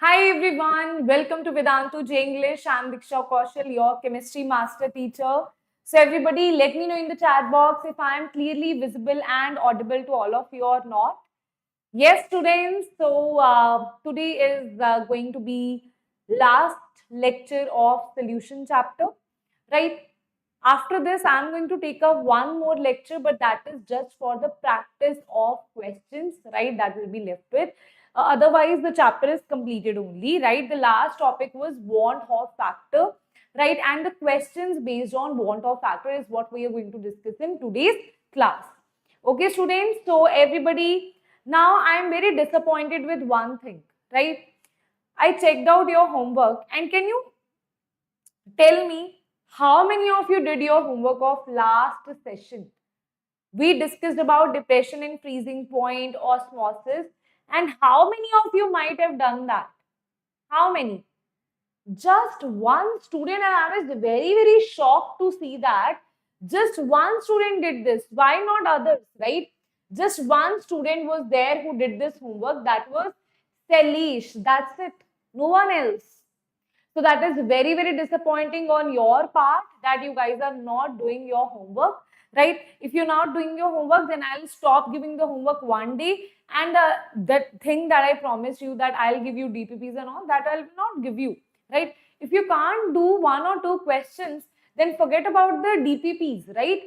Hi everyone, welcome to Vedantu J English. I'm Diksha Kaushal, your chemistry master teacher. So everybody, let me know in the chat box if I am clearly visible and audible to all of you or not. Yes, students. So today is going to be last lecture of solution chapter, right? After this, I'm going to take up one more lecture, but that is just for the practice of questions, right? That will be left with. Otherwise, the chapter is completed only, right? The last topic was Vant Hoff Factor, right? And the questions based on Vant Hoff Factor is what we are going to discuss in today's class. Okay, students. So everybody, now I am very disappointed with one thing, right? I checked out your homework, and can you tell me how many of you did your homework of last session? We discussed about depression and freezing point, osmosis, and how many of you might have done that? How many? Just one student, and I was very shocked to see that just one student did this. Why not others, right? Just one student was there who did this homework. That was Selish. That's it. No one else. So that is very disappointing on your part that you guys are not doing your homework, right? If you're not doing your homework, then I'll stop giving the homework one day. And that thing that I promised you that I'll give you DPPs and all, that I'll not give you, right? If you can't do one or two questions, then forget about the DPPs, right?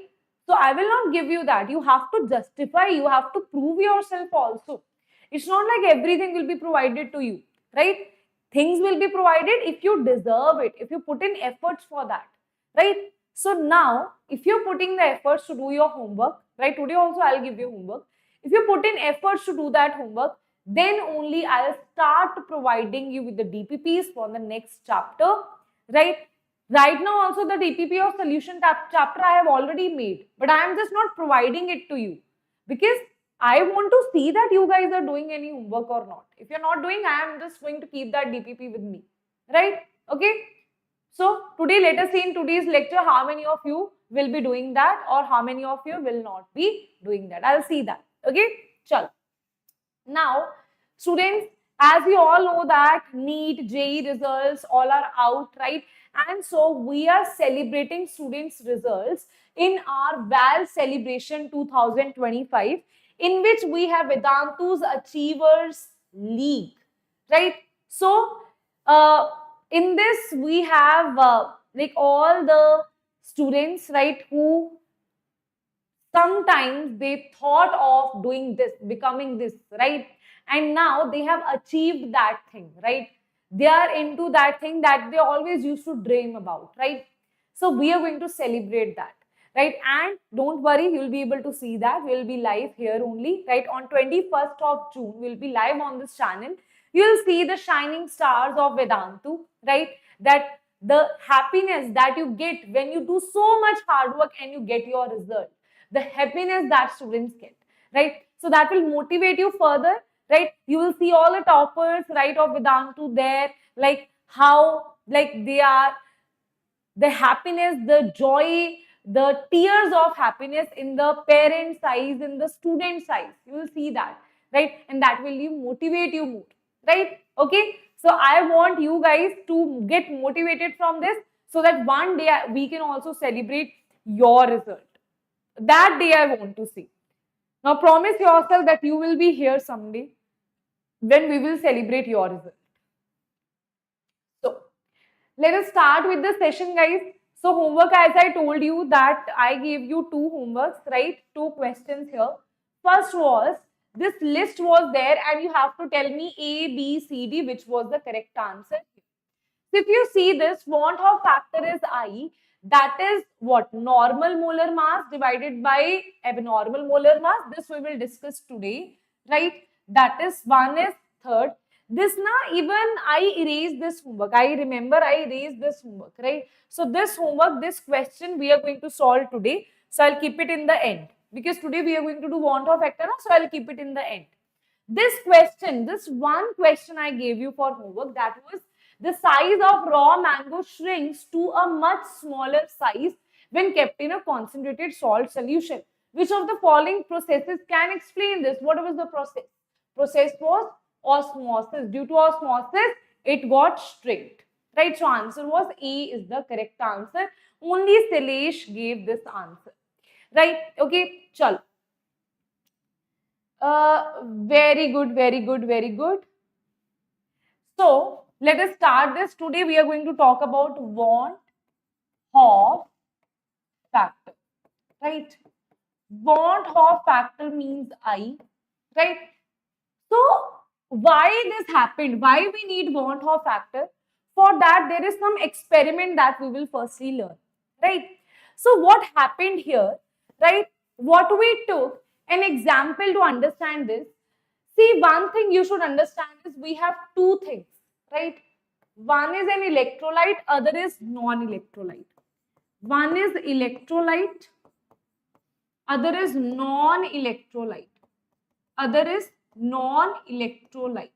So I will not give you that. You have to justify, you have to prove yourself also. It's not like everything will be provided to you, right? Things will be provided if you deserve it, if you put in efforts for that, right? So now, if you're putting the efforts to do your homework, right? Today also I'll give you homework. If you put in efforts to do that homework, then only I'll start providing you with the DPPs for the next chapter, right? Right now also the DPP of solution chapter I have already made, but I am just not providing it to you because I want to see that you guys are doing any homework or not. If you're not doing, I am just going to keep that DPP with me, right? Okay. So today, let us see in today's lecture how many of you will be doing that or how many of you will not be doing that. I'll see that. Okay. Chal. Now, students, as you all know that NEET, JEE results all are out, right? And so we are celebrating students' results in our VAL celebration 2025, in which we have Vedantu's Achievers League, right? So, in this we have like all the students, right, who sometimes they thought of doing this, becoming this, right? And now they have achieved that thing, right? They are into that thing that they always used to dream about, right? So we are going to celebrate that, right? And don't worry, you'll be able to see that. We'll be live here only, right? On 21st of June, we'll be live on this channel. You'll see the shining stars of Vedantu, right? That the happiness that you get when you do so much hard work and you get your result, the happiness that students get, right? So that will motivate you further, right? You will see all the toppers, right, of Vedantu there, like how, like they are, the happiness, the joy, the tears of happiness in the parent size, in the student size. You will see that, right? And that will motivate you more, right? Okay. So I want you guys to get motivated from this so that one day we can also celebrate your result. That day I want to see. Now promise yourself that you will be here someday when we will celebrate your result. So let us start with the session, guys. So homework, as I told you that I gave you two homeworks, right? Two questions here. First was, this list was there and you have to tell me A, B, C, D, which was the correct answer. So if you see this, Vant Hoff factor is I. That is what? Normal molar mass divided by abnormal molar mass. This we will discuss today, right? That is one is third. This na even I erased this homework. I remember I erased this homework, right? So this homework, this question we are going to solve today. So I'll keep it in the end because today we are going to do Vant Hoff factor. So I'll keep it in the end. This question, this one question I gave you for homework, that was the size of raw mango shrinks to a much smaller size when kept in a concentrated salt solution. Which of the following processes can explain this? What was the process? Process was osmosis. Due to osmosis, it got strict, right? So answer was A is the correct answer. Only Sailesh gave this answer, right? Okay, chal. Very good, very good, very good. So let us start this. Today we are going to talk about Vant Hoff Factor, right? Vant Hoff Factor means I, right? So why this happened? Why we need Vant Hoff Factor? For that, there is some experiment that we will firstly learn, right? So what happened here, right? What we took an example to understand this. See, one thing you should understand is we have two things, right? One is an electrolyte, other is non-electrolyte. One is electrolyte, other is non-electrolyte. Other is non-electrolyte.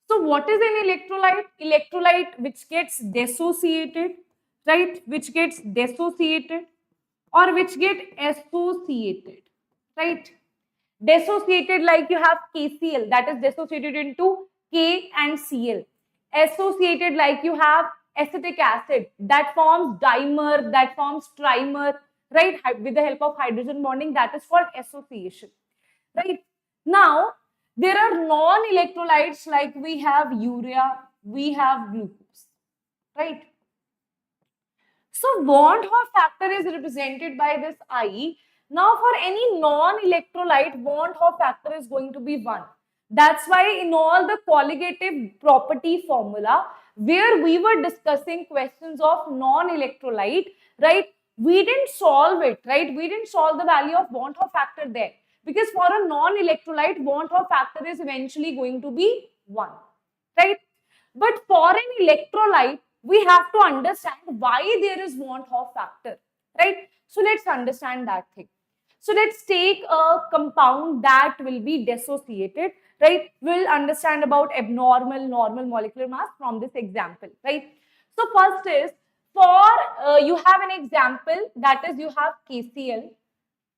So what is an electrolyte? Electrolyte which gets dissociated, right? Which gets dissociated or which get associated, right? Dissociated, like you have KCl, that is dissociated into K and Cl. Associated, like you have acetic acid, that forms dimer, that forms trimer, right? With the help of hydrogen bonding, that is called association, right? Now, there are non-electrolytes like we have urea, we have glucose, right? So, Vant Hoff factor is represented by this I. Now, for any non-electrolyte, Vant Hoff factor is going to be 1. That's why in all the qualitative property formula, where we were discussing questions of non-electrolyte, right? We didn't solve it, right? We didn't solve the value of Vant Hoff factor there. Because for a non-electrolyte, Vant Hoff factor is eventually going to be 1, right? But for an electrolyte, we have to understand why there is Vant Hoff factor, right? So let's understand that thing. So let's take a compound that will be dissociated, right? We'll understand about abnormal, normal molecular mass from this example, right? So first is, for you have an example, that is you have KCl.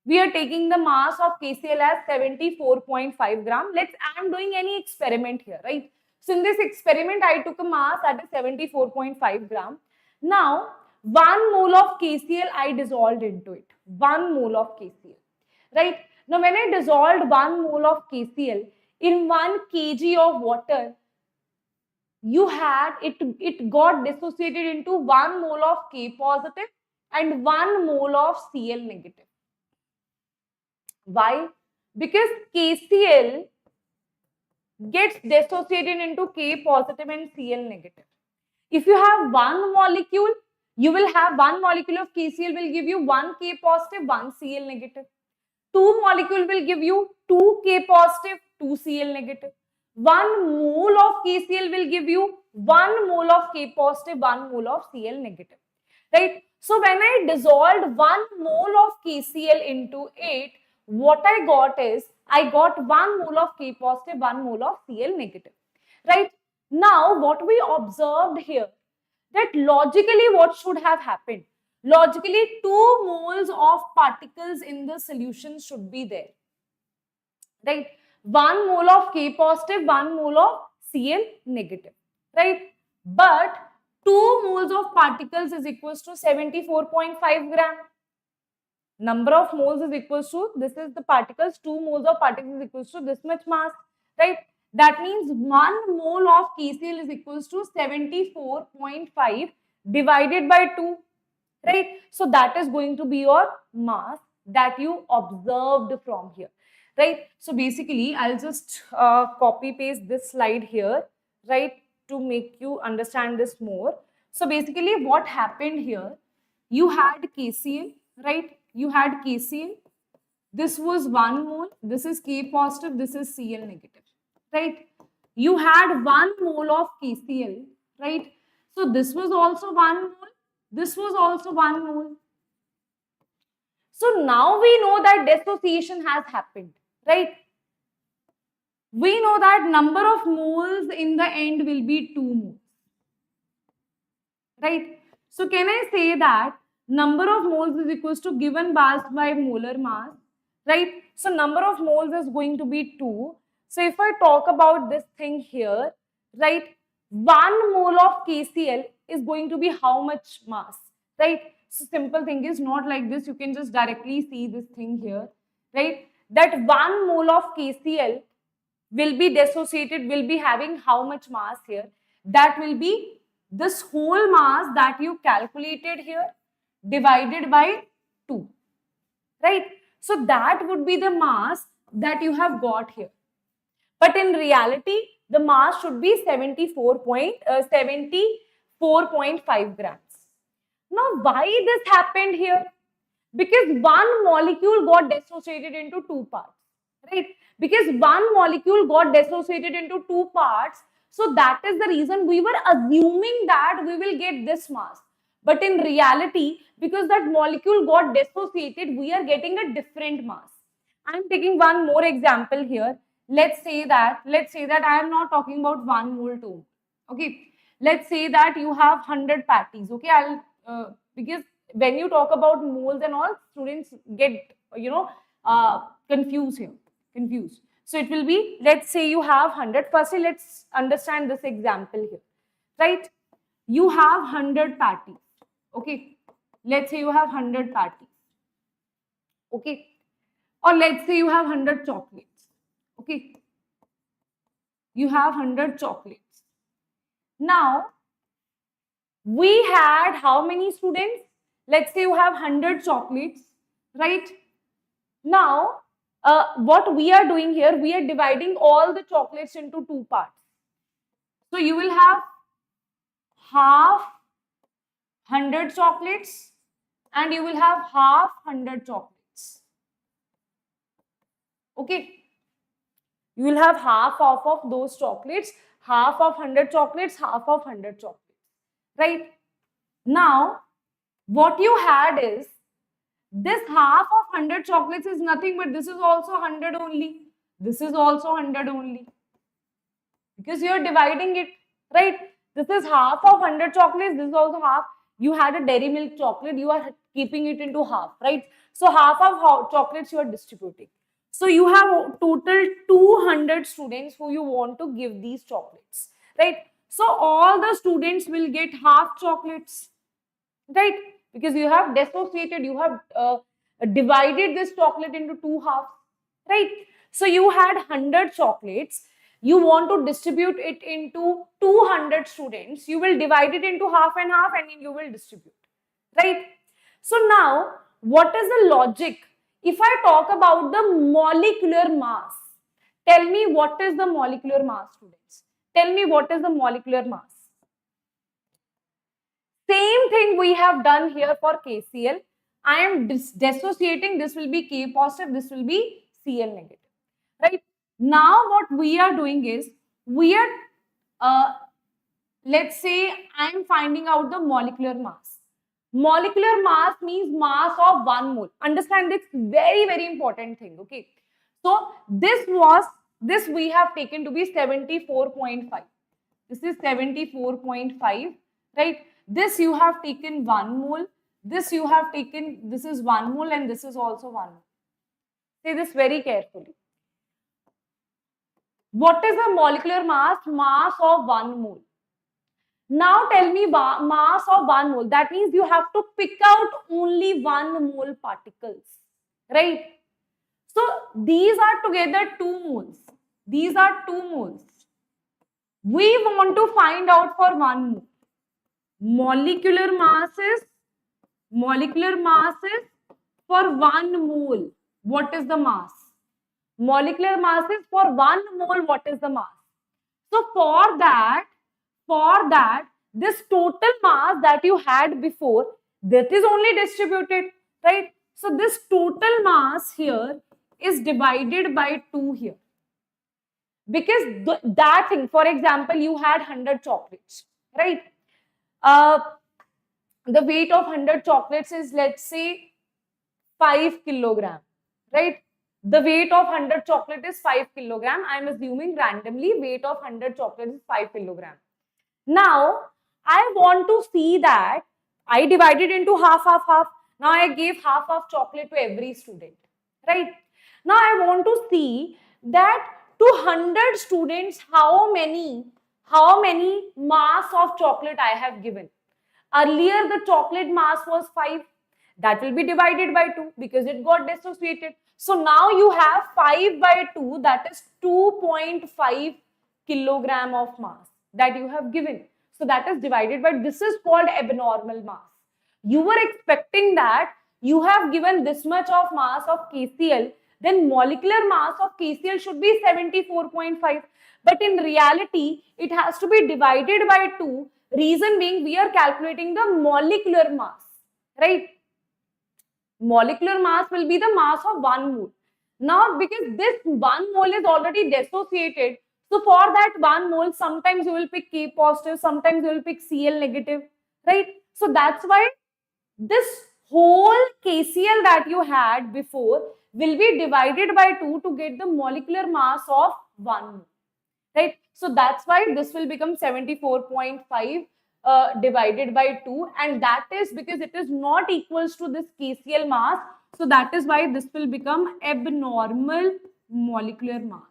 We are taking the mass of KCl as 74.5 gram. I'm doing any experiment here, right? So in this experiment, I took a mass that is 74.5 gram. Now, 1 mole of KCl I dissolved into it. 1 mole of KCl, right? Now, when I dissolved 1 mole of KCl in 1 kg of water, it got dissociated into 1 mole of K positive and 1 mole of Cl negative. Why? Because KCl gets dissociated into K positive and Cl negative. If you have one molecule, you will have 1 molecule of KCl will give you 1 K positive, 1 Cl negative. 2 molecule will give you 2 K positive, 2 Cl negative. 1 mole of KCl will give you 1 mole of K positive, 1 mole of Cl negative. Right? So when I dissolved 1 mole of KCl into it, what I got is, I got 1 mole of K positive, 1 mole of Cl negative, right? Now, what we observed here, that logically what should have happened? Logically, 2 moles of particles in the solution should be there, right? 1 mole of K positive, 1 mole of Cl negative, right? But 2 moles of particles is equals to 74.5 gram. Number of moles is equals to, this is the particles, 2 moles of particles is equals to this much mass, right? That means 1 mole of KCl is equals to 74.5 divided by 2, right? So that is going to be your mass that you observed from here, right? So basically, I'll just copy paste this slide here, right, to make you understand this more. So basically, what happened here, you had KCl, right? You had KCl, this was 1 mole, this is K positive, this is Cl negative, right? You had 1 mole of KCl, right? So this was also 1 mole, this was also 1 mole. So now we know that dissociation has happened, right? We know that number of moles in the end will be 2 moles, right? So can I say that number of moles is equals to given mass by molar mass, right? So number of moles is going to be 2. So if I talk about this thing here, right? 1 mole of KCl is going to be how much mass, right? So simple thing is not like this. You can just directly see this thing here, right? That 1 mole of KCl will be dissociated, will be having how much mass here? That will be this whole mass that you calculated here divided by 2, right? So that would be the mass that you have got here. But in reality, the mass should be 74.5 grams. Now, why this happened here? Because one molecule got dissociated into 2 parts, right? Because one molecule got dissociated into 2 parts, so that is the reason we were assuming that we will get this mass. But in reality, because that molecule got dissociated, we are getting a different mass. I am taking one more example here. Let's say that I am not talking about 1 mole, 2. Okay. Let's say that you have 100 patties. Okay. Because when you talk about moles and all, students get, confused here. Confused. So it will be, let's say you have 100. Firstly, let's understand this example here. Right? You have 100 patties. Okay. Let's say you have 100 patties. Okay. Or let's say you have 100 chocolates. Okay. You have 100 chocolates. Now, we had how many students? Let's say you have 100 chocolates, right? Now, what we are doing here, we are dividing all the chocolates into 2 parts. So, you will have half 100 chocolates and you will have half 100 chocolates. Okay. You will have half of those chocolates, half of 100 chocolates, half of 100 chocolates, right? Now, what you had is, this half of 100 chocolates is nothing but this is also 100 only. This is also 100 only. Because you are dividing it, right? This is half of 100 chocolates, this is also half. You had a dairy milk chocolate, you are keeping it into half, right? So, half of chocolates you are distributing. So, you have total 200 students who you want to give these chocolates, right? So, all the students will get half chocolates, right? Because you have dissociated, you have divided this chocolate into 2 halves, right? So, you had 100 chocolates, you want to distribute it into 200 students, you will divide it into half and half and you will distribute, right? So, now, what is the logic? If I talk about the molecular mass, tell me what is the molecular mass, students? Tell me what is the molecular mass. Same thing we have done here for KCl. I am dissociating, this will be K positive, this will be Cl negative, right? Now what we are doing is, we are, let's say I am finding out the molecular mass. Molecular mass means mass of 1 mole. Understand this very, very important thing, okay? So this we have taken to be 74.5. This is 74.5, right? This you have taken 1 mole. This you have taken, this is 1 mole and this is also 1 mole. Say this very carefully. What is the molecular mass? Mass of 1 mole. Now tell me mass of 1 mole. That means you have to pick out only 1 mole particles, right? So these are together 2 moles. These are 2 moles. We want to find out for 1 mole. Molecular masses for 1 mole. What is the mass? Molecular masses for 1 mole, what is the mass? So for that, this total mass that you had before, that is only distributed, right? So this total mass here is divided by 2 here. Because that thing, for example, you had 100 chocolates, right? The weight of 100 chocolates is, let's say, 5 kilogram, right? The weight of 100 chocolate is 5 kilogram. I am assuming randomly weight of 100 chocolate is 5 kilogram. Now, I want to see that I divided into half. Now, I gave half of chocolate to every student, right? Now, I want to see that to 100 students, how many how many mass of chocolate I have given. Earlier, the chocolate mass was 5. That will be divided by 2 because it got dissociated. So now you have 5 by 2, that is 2.5 kilogram of mass that you have given. So that is divided by, this is called abnormal mass. You were expecting that you have given this much of mass of KCl, then molecular mass of KCl should be 74.5. But in reality, it has to be divided by 2. Reason being, we are calculating the molecular mass, right? Molecular mass will be the mass of 1 mole. Now, because this 1 mole is already dissociated, so for that 1 mole, sometimes you will pick K positive, sometimes you will pick Cl negative, right? So that's why this whole KCl that you had before will be divided by 2 to get the molecular mass of 1 mole, right? So that's why this will become 74.5 divided by 2, and that is because it is not equals to this KCl mass. So that is why this will become abnormal molecular mass.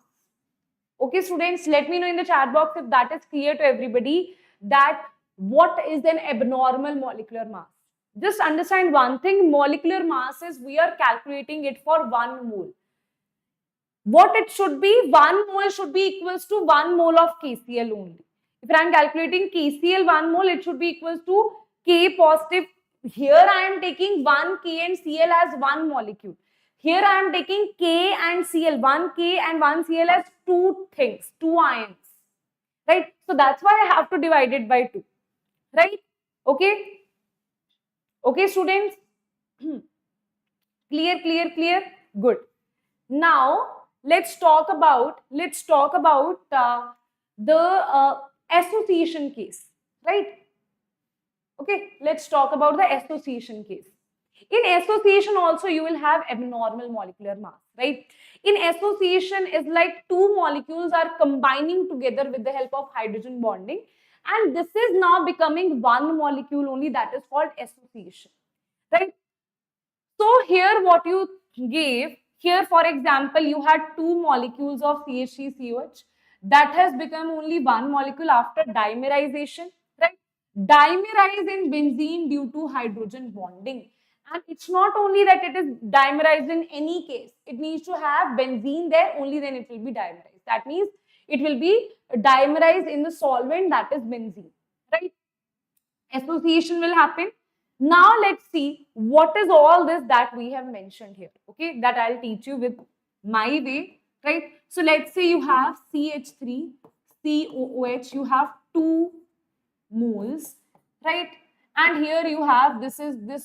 Okay, students, let me know in the chat box if that is clear to everybody, that what is an abnormal molecular mass. Just understand one thing, molecular mass is we are calculating it for 1 mole. What it should be, 1 mole should be equals to 1 mole of KCl only. If I am calculating KCl 1 mole, it should be equals to K positive. Here I am taking 1 K and Cl as 1 molecule. Here I am taking K and Cl, 1 K and 1 Cl as 2 things, 2 ions, right? So that's why I have to divide it by 2, right? Okay? Okay, students? Clear, clear, clear? Good. Now, let's talk about the association case, right? Okay, let's talk about the association case. In association also you will have abnormal molecular mass, right? In association is like 2 molecules are combining together with the help of hydrogen bonding, and this is now becoming 1 molecule only, that is called association, right? So here what you gave, here for example, you had 2 molecules of CH3COH that has become only 1 molecule after dimerization, right? Dimerize in benzene due to hydrogen bonding. And it's not only that it is dimerized in any case, it needs to have benzene there, only then it will be dimerized. That means it will be dimerized in the solvent, that is benzene, right? Association will happen. Now let's see what is all this that we have mentioned here, okay, that I'll teach you with my way, right? So let's say you have CH3, COOH, you have 2 moles, right? And here you have, this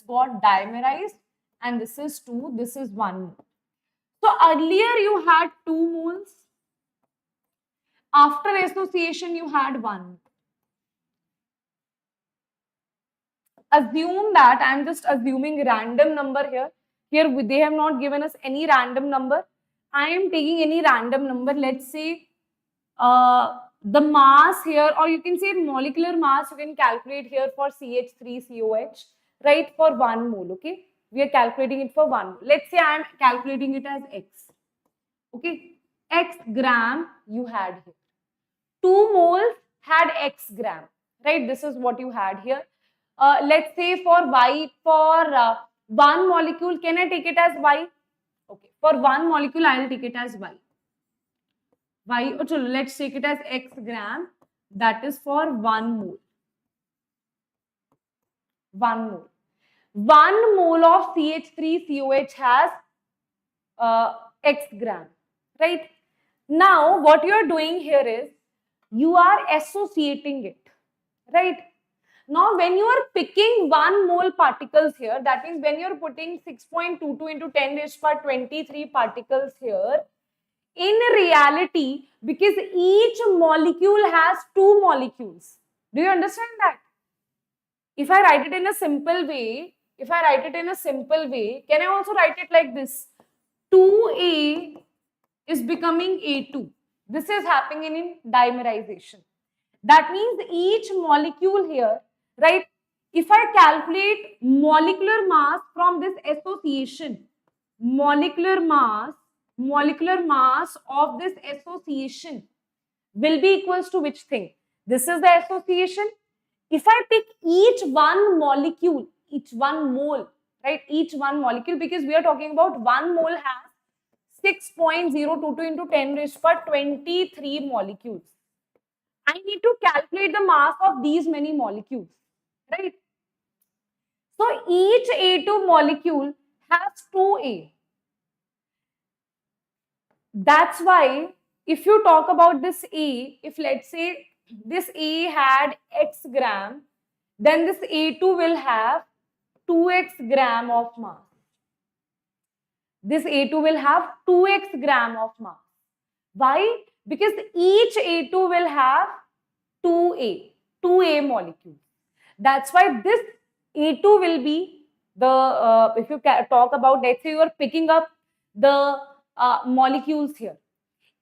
got dimerized, and this is 2, this is 1 mole. So earlier you had 2 moles, after association you had 1. Assume that, I'm just assuming random number here. Here they have not given us any random number. I am taking any random number. Let's say the mass here, or you can say molecular mass, you can calculate here for CH3COH, right, for 1 mole, okay? We are calculating it for 1 mole. Let's say I am calculating it as X, okay? X gram you had here. 2 moles had X gram, right? This is what you had here. Let's say for Y, for 1 molecule, can I take it as Y? Okay, for 1 molecule, I will take it as Y. Let's take it as X gram, that is for 1 mole. 1 mole. 1 mole of CH3COH has X gram, right? Now, what you are doing here is, you are associating it, right? Now, when you are picking 1 mole particles here, that means when you are putting 6.22 into 10 raised to power 23 particles here, in reality, because each molecule has 2 molecules. Do you understand that? If I write it in a simple way, can I also write it like this? 2A is becoming A2. This is happening in dimerization. That means each molecule here, right? If I calculate molecular mass from this association, molecular mass of this association will be equals to which thing? This is the association. If I pick each one molecule, each one mole, right? Each one molecule, because we are talking about one mole has 6.022 into 10 raised to 23 molecules. I need to calculate the mass of these many molecules, right? So each A2 molecule has 2A. That's why if you talk about this A, if let's say this A had X gram, then this A2 will have 2x gram of mass. This A2 will have 2x gram of mass. Why? Because each A2 will have 2A molecules. That's why this A2 will be the, if you talk about, let's say you are picking up the molecules here.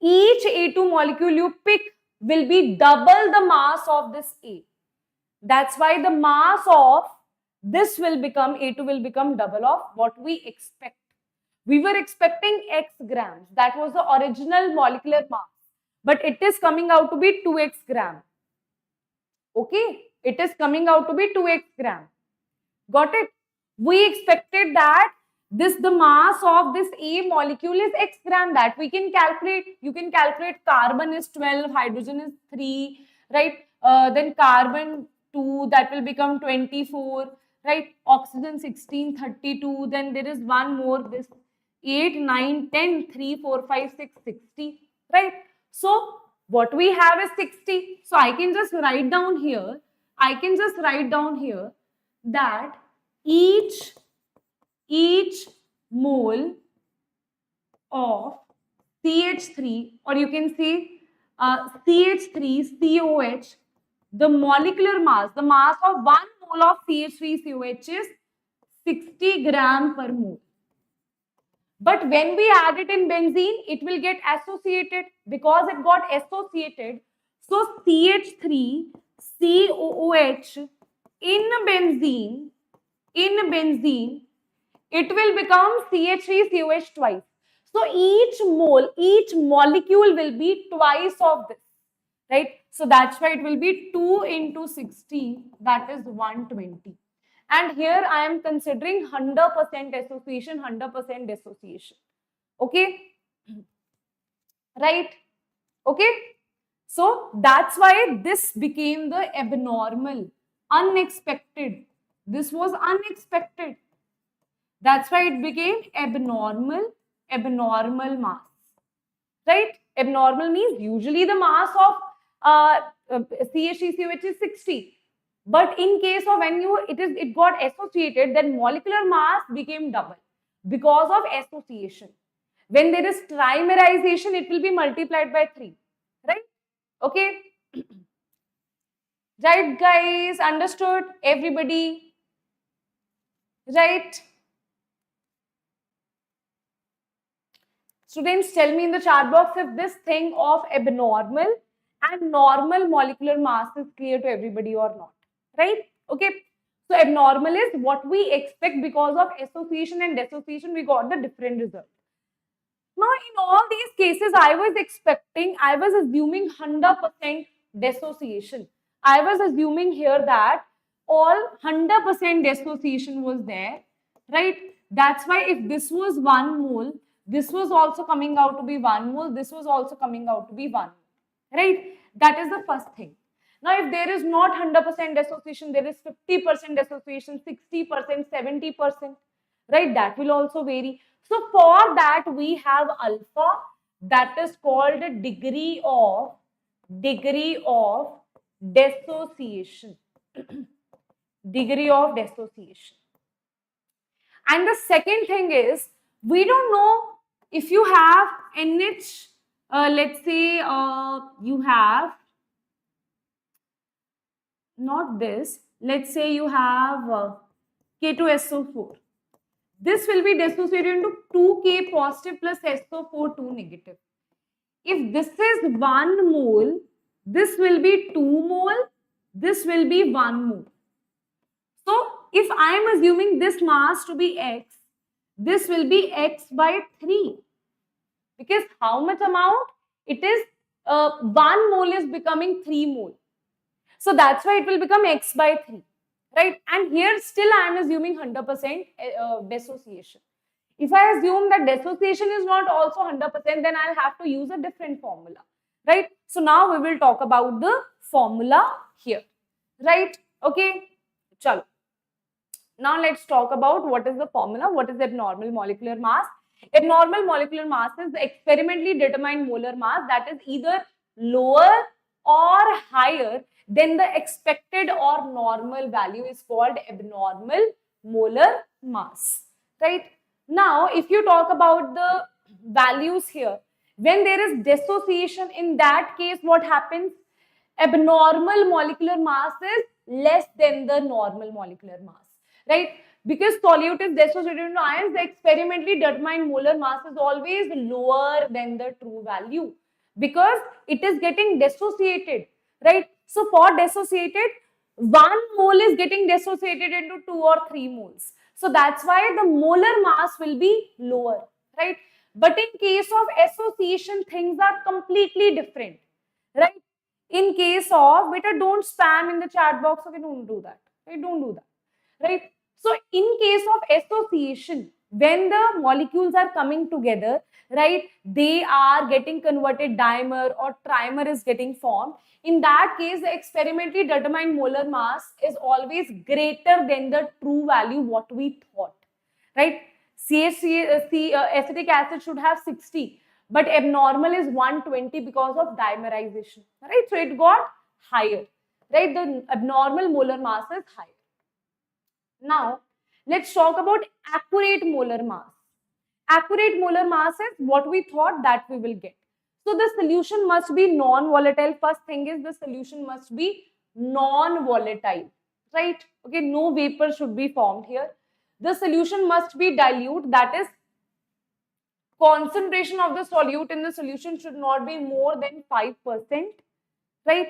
Each A2 molecule you pick will be double the mass of this A. That's why the mass of this will become, A2 will become double of what we expect. We were expecting X grams. That was the original molecular mass. But it is coming out to be 2x gram. Okay? It is coming out to be 2x gram. Got it? We expected that the mass of this A molecule is X gram. That we can calculate. You can calculate carbon is 12, hydrogen is 3, right? Then carbon 2, that will become 24, right? Oxygen 16, 32. Then there is one more, this 8, 9, 10, 3, 4, 5, 6, 60, right? So what we have is 60. So I can just write down here, that each mole of CH3, or you can say CH3COH, the molecular mass, the mass of one mole of CH3COH is 60 gram per mole. But when we add it in benzene, it will get associated. Because it got associated, so CH3COOH in benzene, it will become CH3COH twice. So each molecule will be twice of this, right? So that's why it will be 2 into 60, that is 120. And here I am considering 100% association, 100% dissociation. Okay? Right? Okay? So that's why this became the abnormal, unexpected. This was unexpected. That's why it became abnormal mass. Right? Abnormal means usually the mass of CH3COH is 60. But in case of when it got associated, then molecular mass became double because of association. When there is trimerization, it will be multiplied by 3. Right? Okay? Right, guys? Understood? Everybody? Right? Students, tell me in the chat box if this thing of abnormal and normal molecular mass is clear to everybody or not. Right? Okay. So abnormal is what we expect because of association and dissociation, we got the different result. Now, in all these cases, I was assuming 100% dissociation. I was assuming here that all 100% dissociation was there, right? That's why if this was 1 mole, this was also coming out to be 1 mole, this was also coming out to be 1 mole, right? That is the first thing. Now, if there is not 100% dissociation, there is 50% dissociation, 60%, 70%, right? That will also vary. So, for that, we have alpha, that is called a degree of dissociation. Degree of dissociation. And the second thing is, we don't know if you have NH, let's say you have not this, let's say you have K2SO4. This will be dissociated into 2K positive plus SO4 2 negative. If this is 1 mole, this will be 2 mole, this will be 1 mole. So if I am assuming this mass to be X, this will be X by 3. Because how much amount? It is 1 mole is becoming 3 mole. So that's why it will become x by 3, right? And here still I am assuming 100% dissociation. If I assume that dissociation is not also 100%, then I'll have to use a different formula, right? So now we will talk about the formula here, right? Okay, chalo. Now let's talk about what is the formula, what is abnormal molecular mass. Abnormal molecular mass is the experimentally determined molar mass that is either lower or higher than the expected or normal value is called abnormal molar mass, right? Now, if you talk about the values here, when there is dissociation, in that case, what happens? Abnormal molecular mass is less than the normal molecular mass, right? Because solute is dissociated into ions, the experimentally determined molar mass is always lower than the true value because it is getting dissociated, right? So for dissociated, 1 mole is getting dissociated into 2 or 3 moles. So that's why the molar mass will be lower, right? But in case of association, things are completely different, right? In case of, beta, don't spam in the chat box, okay, don't do that, okay, don't do that, right? So in case of association, when the molecules are coming together, right, they are getting converted, dimer or trimer is getting formed. In that case, the experimentally determined molar mass is always greater than the true value what we thought, right? Acetic acid should have 60, but abnormal is 120 because of dimerization, right? So it got higher, right? The abnormal molar mass is higher. Now, let's talk about accurate molar mass. Accurate molar mass is what we thought that we will get. So the solution must be non-volatile. First thing is the solution must be non-volatile, right? Okay, no vapor should be formed here. The solution must be dilute, that is concentration of the solute in the solution should not be more than 5%, right?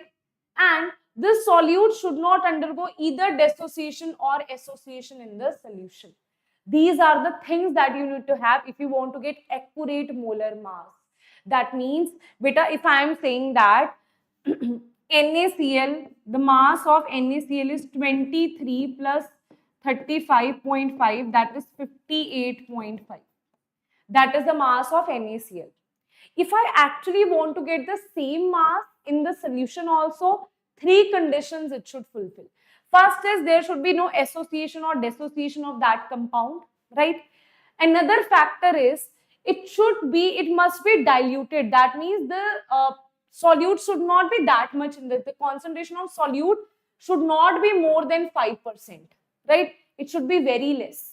And this solute should not undergo either dissociation or association in the solution. These are the things that you need to have if you want to get accurate molar mass. That means, beta, if I am saying that NaCl, the mass of NaCl is 23 plus 35.5, that is 58.5. That is the mass of NaCl. If I actually want to get the same mass in the solution also, 3 conditions it should fulfill. First is there should be no association or dissociation of that compound, right? Another factor is it must be diluted. That means the solute should not be that much in this. The concentration of solute should not be more than 5%, right? It should be very less,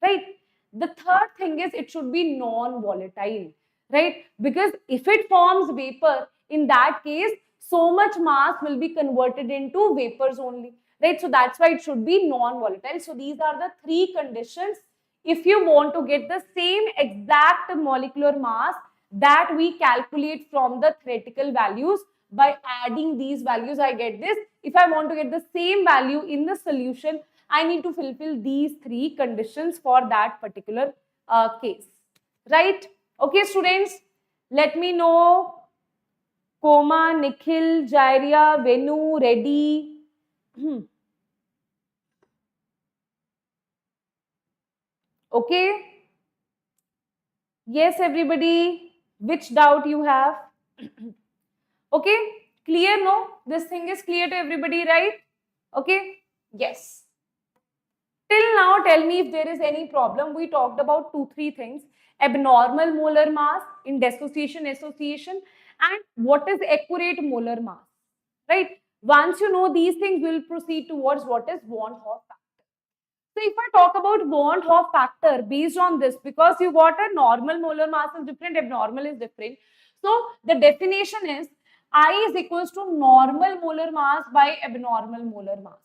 right? The third thing is it should be non-volatile, right? Because if it forms vapor, in that case, so much mass will be converted into vapors only, right? So that's why it should be non-volatile. So these are the 3 conditions if you want to get the same exact molecular mass that we calculate from the theoretical values. By adding these values, I get this. If I want to get the same value in the solution, I need to fulfill these 3 conditions for that particular case, right? Okay, students, let me know. Koma, Nikhil, Jairia, Venu, ready? Okay. Yes, everybody. Which doubt you have? Okay, clear? No, this thing is clear to everybody, right? Okay, yes. Till now, tell me if there is any problem. We talked about 2-3 things: abnormal molar mass in dissociation, association, and what is accurate molar mass, right? Once you know these things, we'll proceed towards what is Vant Hoff factor. So if I talk about Vant Hoff factor based on this, because you got a normal molar mass is different, abnormal is different. So the definition is I is equals to normal molar mass by abnormal molar mass.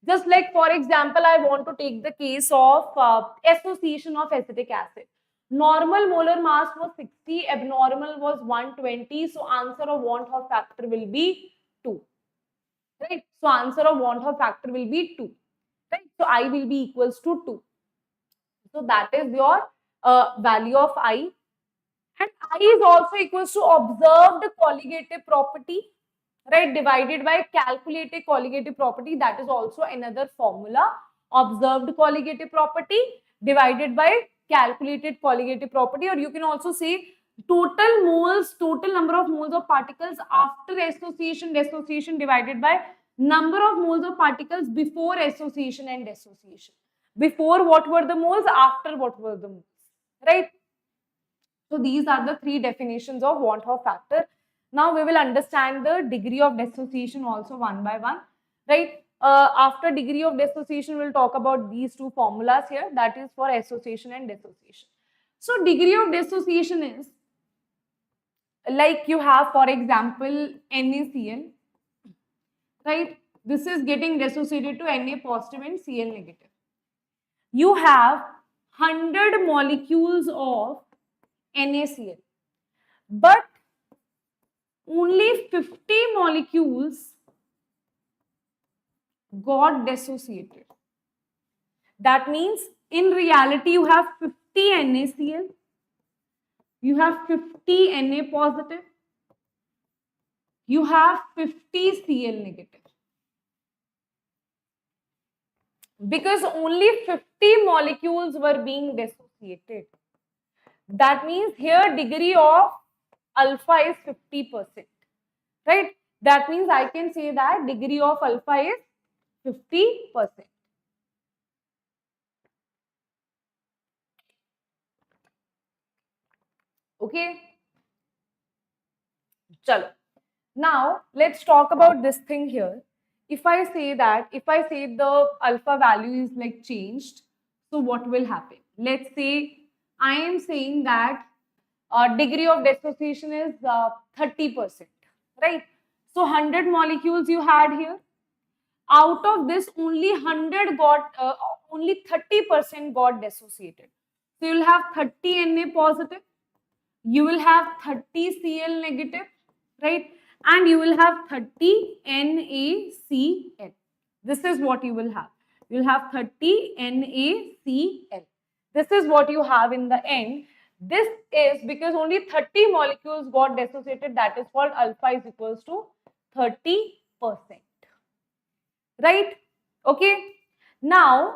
Just like, for example, I want to take the case of association of acetic acid. Normal molar mass was 60, abnormal was 120. So answer of Vant Hoff factor will be 2. Right? So answer of Vant Hoff factor will be 2. Right? So I will be equals to 2. So that is your value of I. And I is also equals to observed colligative property. right, divided by calculated colligative property, that is also another formula. Observed colligative property divided by calculated colligative property, or you can also say total moles, total number of moles of particles after association, dissociation divided by number of moles of particles before association and dissociation. Before, what were the moles? After, what were the moles? Right? So these are the three definitions of Vant Hoff factor. Now we will understand the degree of dissociation also one by one. Right? After degree of dissociation, we'll talk about these two formulas here, that is for association and dissociation. So degree of dissociation is like you have, for example, NaCl, right? This is getting dissociated to Na positive and Cl negative. You have 100 molecules of NaCl, but only 50 molecules got dissociated. That means in reality you have 50 NaCl, you have 50 Na positive, you have 50 Cl negative. Because only 50 molecules were being dissociated. That means here degree of alpha is 50%. Right? That means I can say that degree of alpha is 50%. Okay? Chalo. Now, let's talk about this thing here. If I say the alpha value is like changed, so what will happen? Let's say I am saying that degree of dissociation is 30%, right? So 100 molecules you had here. Out of this, only 100 got, only 30% got dissociated. So you'll have 30 Na positive, you will have 30 Cl negative, right? And you will have 30 NaCl. This is what you will have. You will have 30 NaCl. This is what you have in the end. This is because only 30 molecules got dissociated. That is called alpha is equals to 30%. Right? Okay. Now,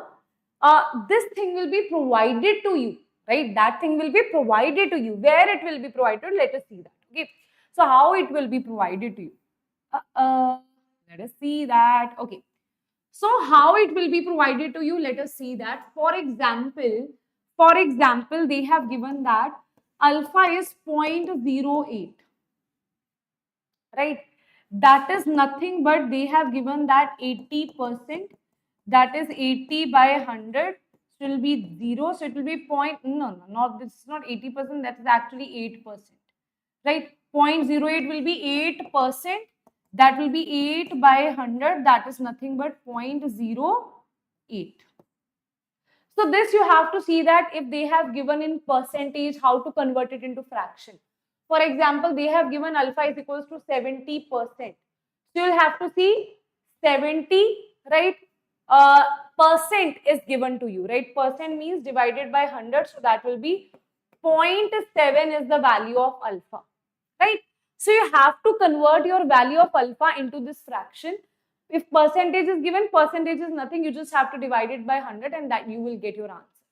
this thing will be provided to you. Right? That thing will be provided to you. Where it will be provided, let us see that. Okay. So, how it will be provided to you? Let us see that. Okay. So, how it will be provided to you? Let us see that. For example, they have given that alpha is 0.08. Right? That is nothing but they have given that 80%. That is 80 by 100. So, it will be 0. So, it will be this is not 80%. That is actually 8%. Right? 0.08 will be 8%. That will be 8 by 100. That is nothing but 0.08. So this you have to see that if they have given in percentage, how to convert it into fraction. For example, they have given alpha is equals to 70%. So you'll have to see 70, right? Percent is given to you, right? Percent means divided by 100. So that will be 0.7 is the value of alpha, right? So you have to convert your value of alpha into this fraction. If percentage is given, percentage is nothing. You just have to divide it by 100 and that you will get your answer,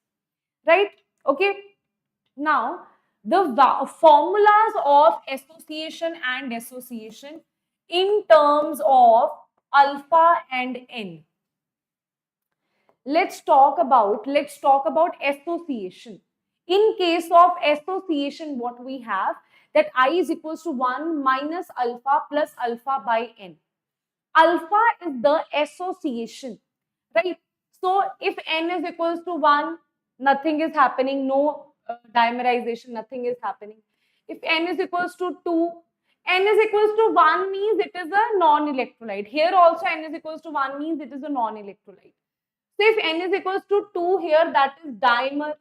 right? Okay. Now, the formulas of association and dissociation in terms of alpha and n. Let's talk about association. In case of association, what we have that I is equals to 1 minus alpha plus alpha by n. Alpha is the association, right? So if n is equals to 1, nothing is happening, no dimerization, nothing is happening. If n is equals to 2, n is equals to 1 means it is a non-electrolyte. Here also n is equals to 1 means it is a non-electrolyte. So if n is equals to 2 here, that is dimer.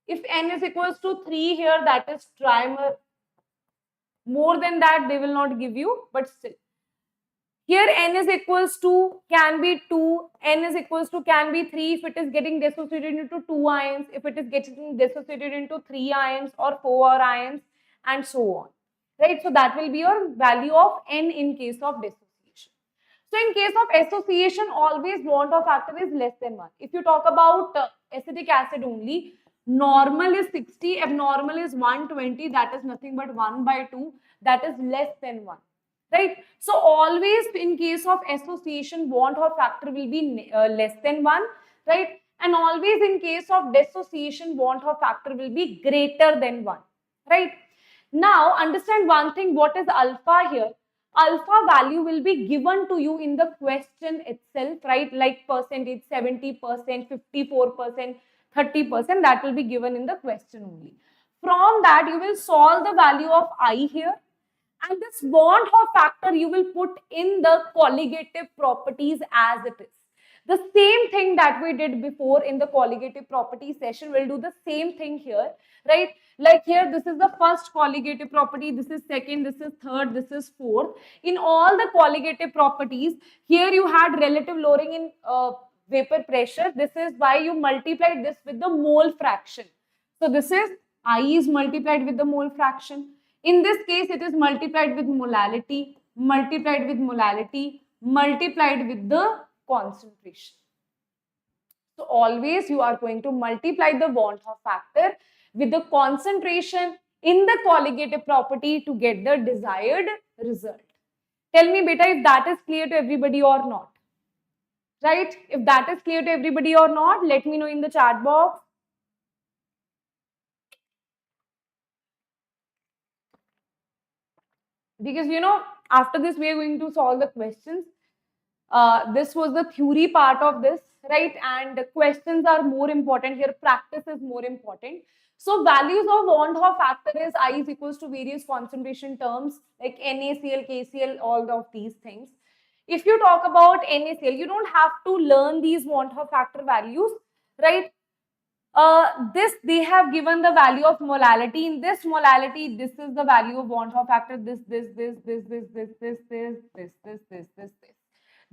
If n is equals to 3 here, that is trimer. More than that, they will not give you, but still. Here n is equals to can be 2, n is equals to can be 3 if it is getting dissociated into 2 ions, if it is getting dissociated into 3 ions or 4 ions and so on. right? So that will be your value of N in case of dissociation. So in case of association, always Vant Hoff factor is less than 1. If you talk about acetic acid only, normal is 60, abnormal is 120, that is nothing but 1 by 2, that is less than 1. Right? So always in case of association, Vant Hoff factor will be less than 1, right? And always in case of dissociation, Vant Hoff factor will be greater than 1, right? Now understand one thing, what is alpha here? Alpha value will be given to you in the question itself, right? Like percentage, 70%, 54%, 30%, that will be given in the question only. From that, you will solve the value of I here. And this Vant Hoff factor you will put in the colligative properties as it is. The same thing that we did before in the colligative property session, we'll do the same thing here, right? Like here, this is the first colligative property, this is second, this is third, this is fourth. In all the colligative properties, here you had relative lowering in vapor pressure. This is why you multiplied this with the mole fraction. So this is I is multiplied with the mole fraction. In this case, it is multiplied with molality, multiplied with molality, multiplied with the concentration. So always you are going to multiply the Vant Hoff factor with the concentration in the colligative property to get the desired result. Tell me, beta, if that is clear to everybody or not. Right? If that is clear to everybody or not, let me know in the chat box. Because, you know, after this, we are going to solve the questions. This was the theory part of this, right? And the questions are more important here. Practice is more important. So values of Vant Hoff factor is I is equals to various concentration terms like NaCl, KCl, all of these things. If you talk about NaCl, you don't have to learn these Vant Hoff factor values, right? This they have given the value of molality. In this molality, this is the value of Vant Hoff factor. This.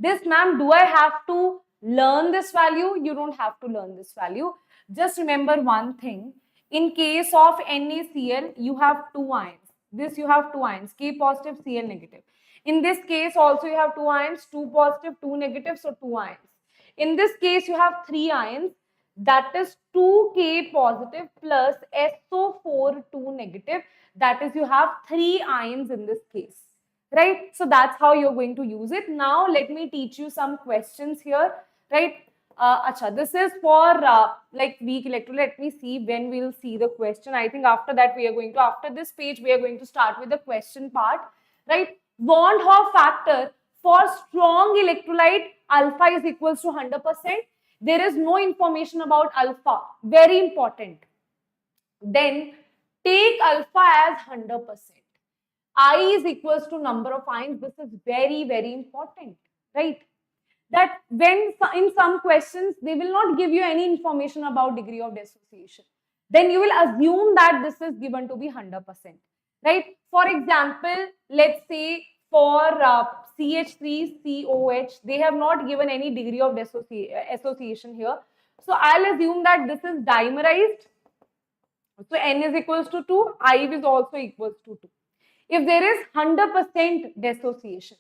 This, ma'am, do I have to learn this value? You don't have to learn this value. Just remember one thing. In case of NaCl, you have 2 ions. This you have 2 ions, K positive, Cl negative. In this case also you have 2 ions, 2 positive, 2 negative, so 2 ions. In this case you have 3 ions, that is 2K positive plus SO4 2 negative. That is you have 3 ions in this case. Right? So that's how you're going to use it. Now let me teach you some questions here. Right? Acha, this is for like weak electrolyte. Let me see when we'll see the question. I think after that we are going to, after this page, we are going to start with the question part. Right? Vant Hoff factor for strong electrolyte, alpha is equals to 100%. There is no information about alpha. Very important. Then take alpha as 100%. I is equals to number of ions. This is very, very important, right? That when in some questions, they will not give you any information about degree of dissociation. Then you will assume that this is given to be 100%, right? For example, let's say for CH3COH, they have not given any degree of association here. So I'll assume that this is dimerized. So N is equals to 2, I is also equals to 2. If there is 100% dissociation,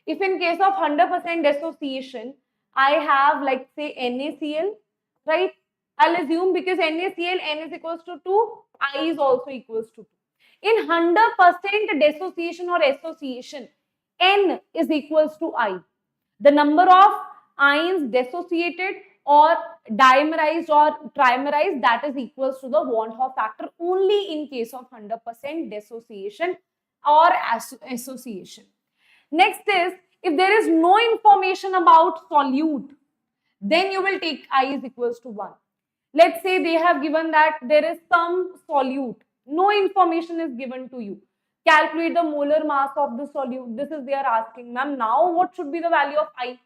if in case of 100% dissociation, I have like say NaCl, right? I'll assume because NaCl, N is equals to 2, I is also equals to 2. In 100% dissociation or association, N is equals to I. The number of ions dissociated or dimerized or trimerized, that is equals to the Vant Hoff factor only in case of 100% dissociation or association. Next is, if there is no information about solute, then you will take I is equals to 1. Let's say they have given that there is some solute. No information is given to you. Calculate the molar mass of the solute. This is they are asking, ma'am, now what should be the value of I?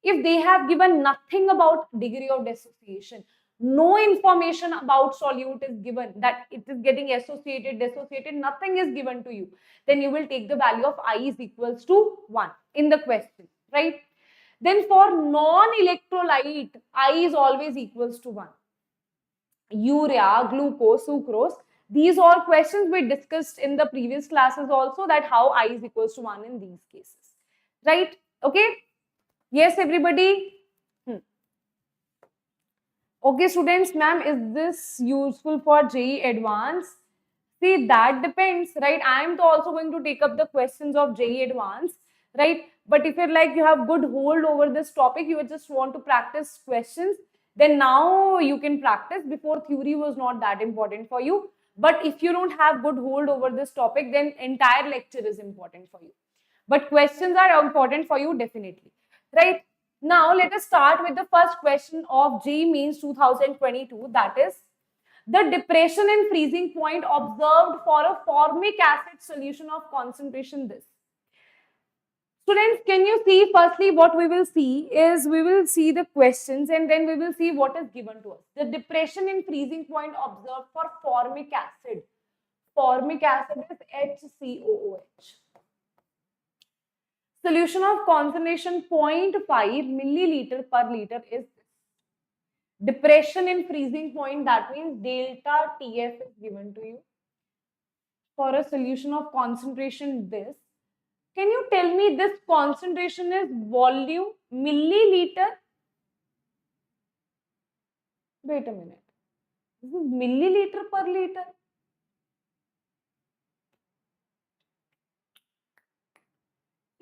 If they have given nothing about degree of dissociation, no information about solute is given, that it is getting associated, dissociated, nothing is given to you, then you will take the value of I is equals to 1 in the question, right? Then for non-electrolyte, I is always equals to 1. Urea, glucose, sucrose, These all questions we discussed in the previous classes also, that how I is equals to 1 in these cases, right? Okay. Yes, everybody. Okay, students, ma'am, is this useful for JEE Advanced? See, that depends, right? I am also going to take up the questions of JEE Advanced, right? But if you're like you have good hold over this topic, you just want to practice questions, then now you can practice. Before, theory was not that important for you. But if you don't have good hold over this topic, then entire lecture is important for you. But questions are important for you definitely, right? Now let us start with the first question of JEE Mains 2022, that is the depression and freezing point observed for a formic acid solution of concentration this. Students, can you see, firstly what we will see is we will see the questions and then we will see what is given to us. The depression and freezing point observed for formic acid. Formic acid is HCOOH. Solution of concentration 0.5 milliliter per liter is depression in freezing point, that means delta TF is given to you for a solution of concentration this. Can you tell me this concentration is volume milliliter? Wait a minute. This is milliliter per liter.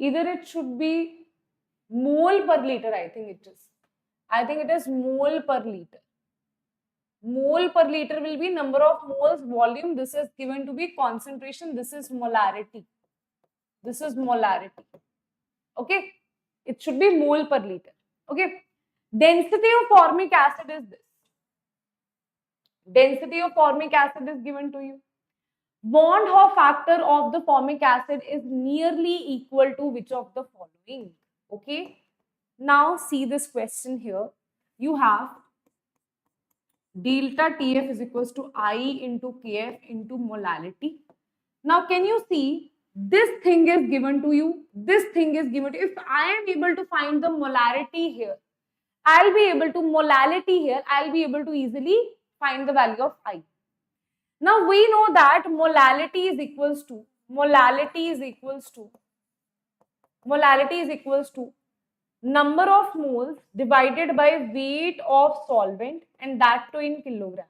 Either it should be mole per liter, I think it is. I think it is mole per liter. Mole per liter will be number of moles, volume. This is given to be concentration. This is molarity. This is molarity. Okay. It should be mole per liter. Okay. Density of formic acid is this. Density of formic acid is given to you. Vant Hoff factor of the formic acid is nearly equal to which of the following? Okay. Now see this question here. You have delta TF is equals to I into KF into molality. Now can you see this thing is given to you, this thing is given to you. If I am able to find the molarity here, I'll be able to molality here, I'll be able to easily find the value of I. Now we know that molality is equals to number of moles divided by weight of solvent, and that too in kilograms,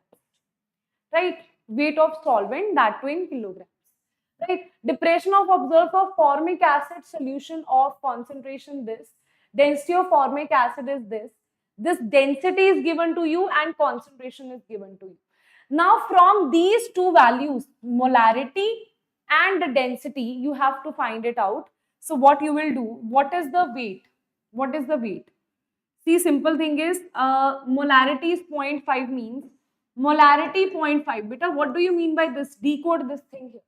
right? Weight of solvent, that too in kilograms, right? Depression of observed for formic acid solution of concentration this. Density of formic acid is this. This density is given to you and concentration is given to you. Now from these two values, molarity and the density, you have to find it out. So what you will do, what is the weight? What is the weight? See, simple thing is molarity is 0.5 means molarity 0.5. Beta, what do you mean by this? Decode this thing here.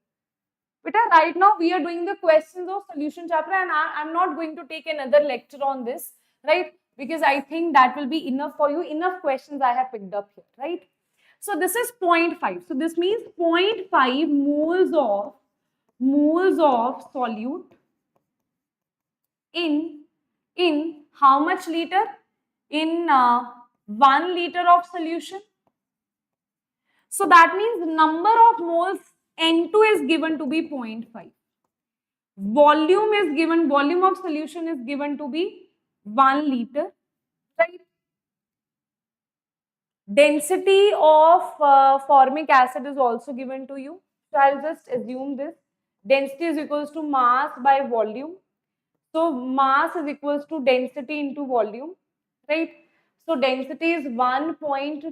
Beta, right now we are doing the questions of solution chapter and I'm not going to take another lecture on this, right? Because I think that will be enough for you. Enough questions I have picked up here, right? So this is 0.5. So this means 0.5 moles of solute in how much liter? In 1 liter of solution. So that means number of moles N2 is given to be 0.5. Volume is given, volume of solution is given to be 1 liter, right? Density of formic acid is also given to you. So I'll just assume this. Density is equals to mass by volume. So mass is equals to density into volume, right? So density is 1 point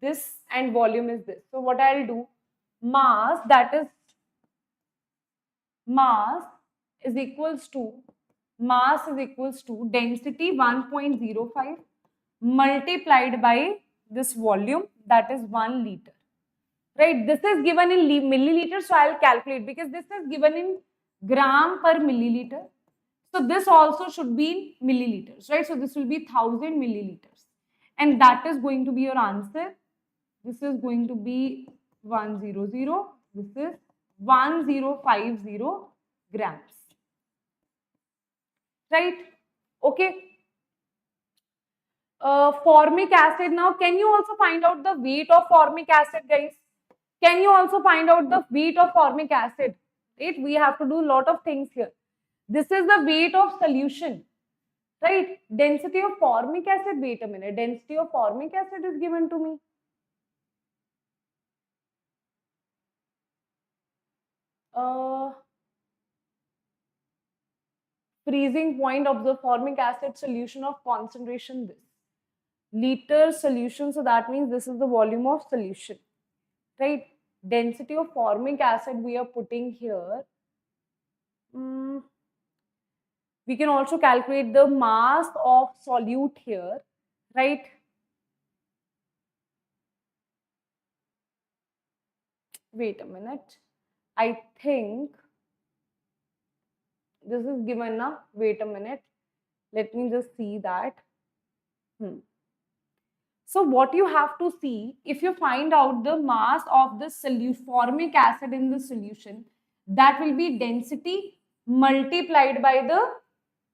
this and volume is this. So what I'll do, mass, that is mass is equals to density 1.05 multiplied by this volume, that is 1 liter, right? This is given in milliliter, so I'll calculate because this is given in gram per milliliter. So this also should be in milliliters, right? So this will be 1000 milliliters, and that is going to be your answer. This is going to be 100. This is 1050 grams, right? Okay. Formic acid. Now, can you also find out the weight of formic acid, guys? Can you also find out the weight of formic acid? Right? We have to do a lot of things here. This is the weight of solution, right? Density of formic acid. Wait a minute. Density of formic acid is given to me. Freezing point of the formic acid solution of concentration this. Liter solution. So that means this is the volume of solution, right? Density of formic acid we are putting here. We can also calculate the mass of solute here, right? Wait a minute. I think this is given now. Wait a minute. Let me just see that. So what you have to see, if you find out the mass of the formic acid in the solution, that will be density multiplied by the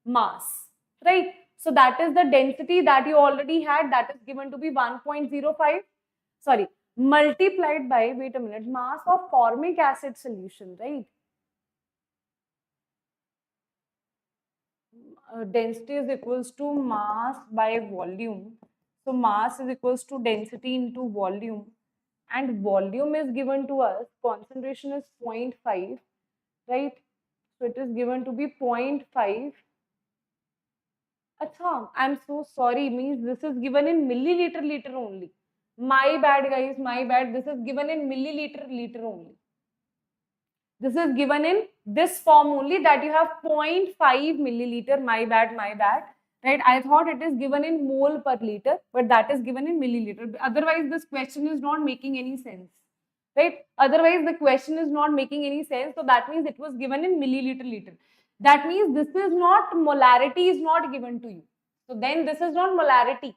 mass, right? So that is the density that you already had, that is given to be 1.05, sorry, multiplied by, wait a minute, mass of formic acid solution, right? Density is equals to mass by volume. So mass is equals to density into volume, and volume is given to us, concentration is 0.5, right? So it is given to be 0.5. Achha, I'm so sorry, means this is given in milliliter liter only. My bad guys, my bad. This is given in milliliter liter only. This is given in this form only, that you have 0.5 milliliter. My bad, my bad. Right? I thought it is given in mole per liter, but that is given in milliliter. Otherwise, this question is not making any sense. Right? Otherwise, the question is not making any sense. So that means it was given in milliliter liter. That means this is not, molarity is not given to you. So then this is not molarity.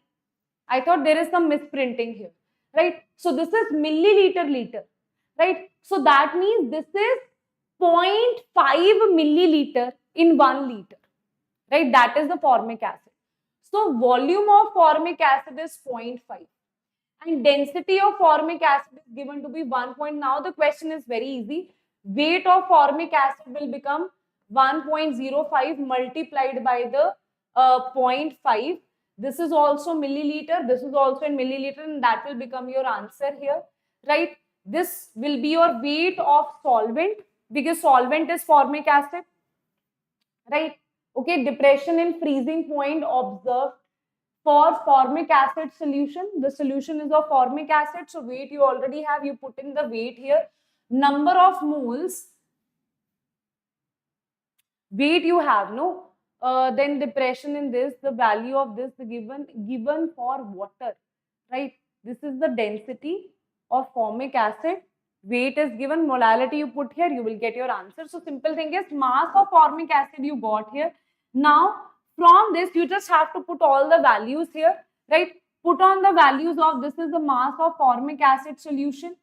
I thought there is some misprinting here. Right? So this is milliliter liter. Right? So that means this is 0.5 milliliter in 1 liter, right? That is the formic acid. So volume of formic acid is 0.5 and density of formic acid is given to be 1. Now the question is very easy. Weight of formic acid will become 1.05 multiplied by the 0.5. This is also milliliter, this is also in milliliter, and that will become your answer here, right? This will be your weight of solvent, because solvent is formic acid, right? Okay, depression in freezing point observed for formic acid solution. The solution is of formic acid, so weight you already have, you put in the weight here. Number of moles, weight you have, no? Then depression in this, the value of this, the given for water, right? This is the density of formic acid. Weight is given, molality you put here, you will get your answer. So simple thing is mass of formic acid you got here. Now from this you just have to put all the values here, right? Put on the values of, this is the mass of formic acid solution,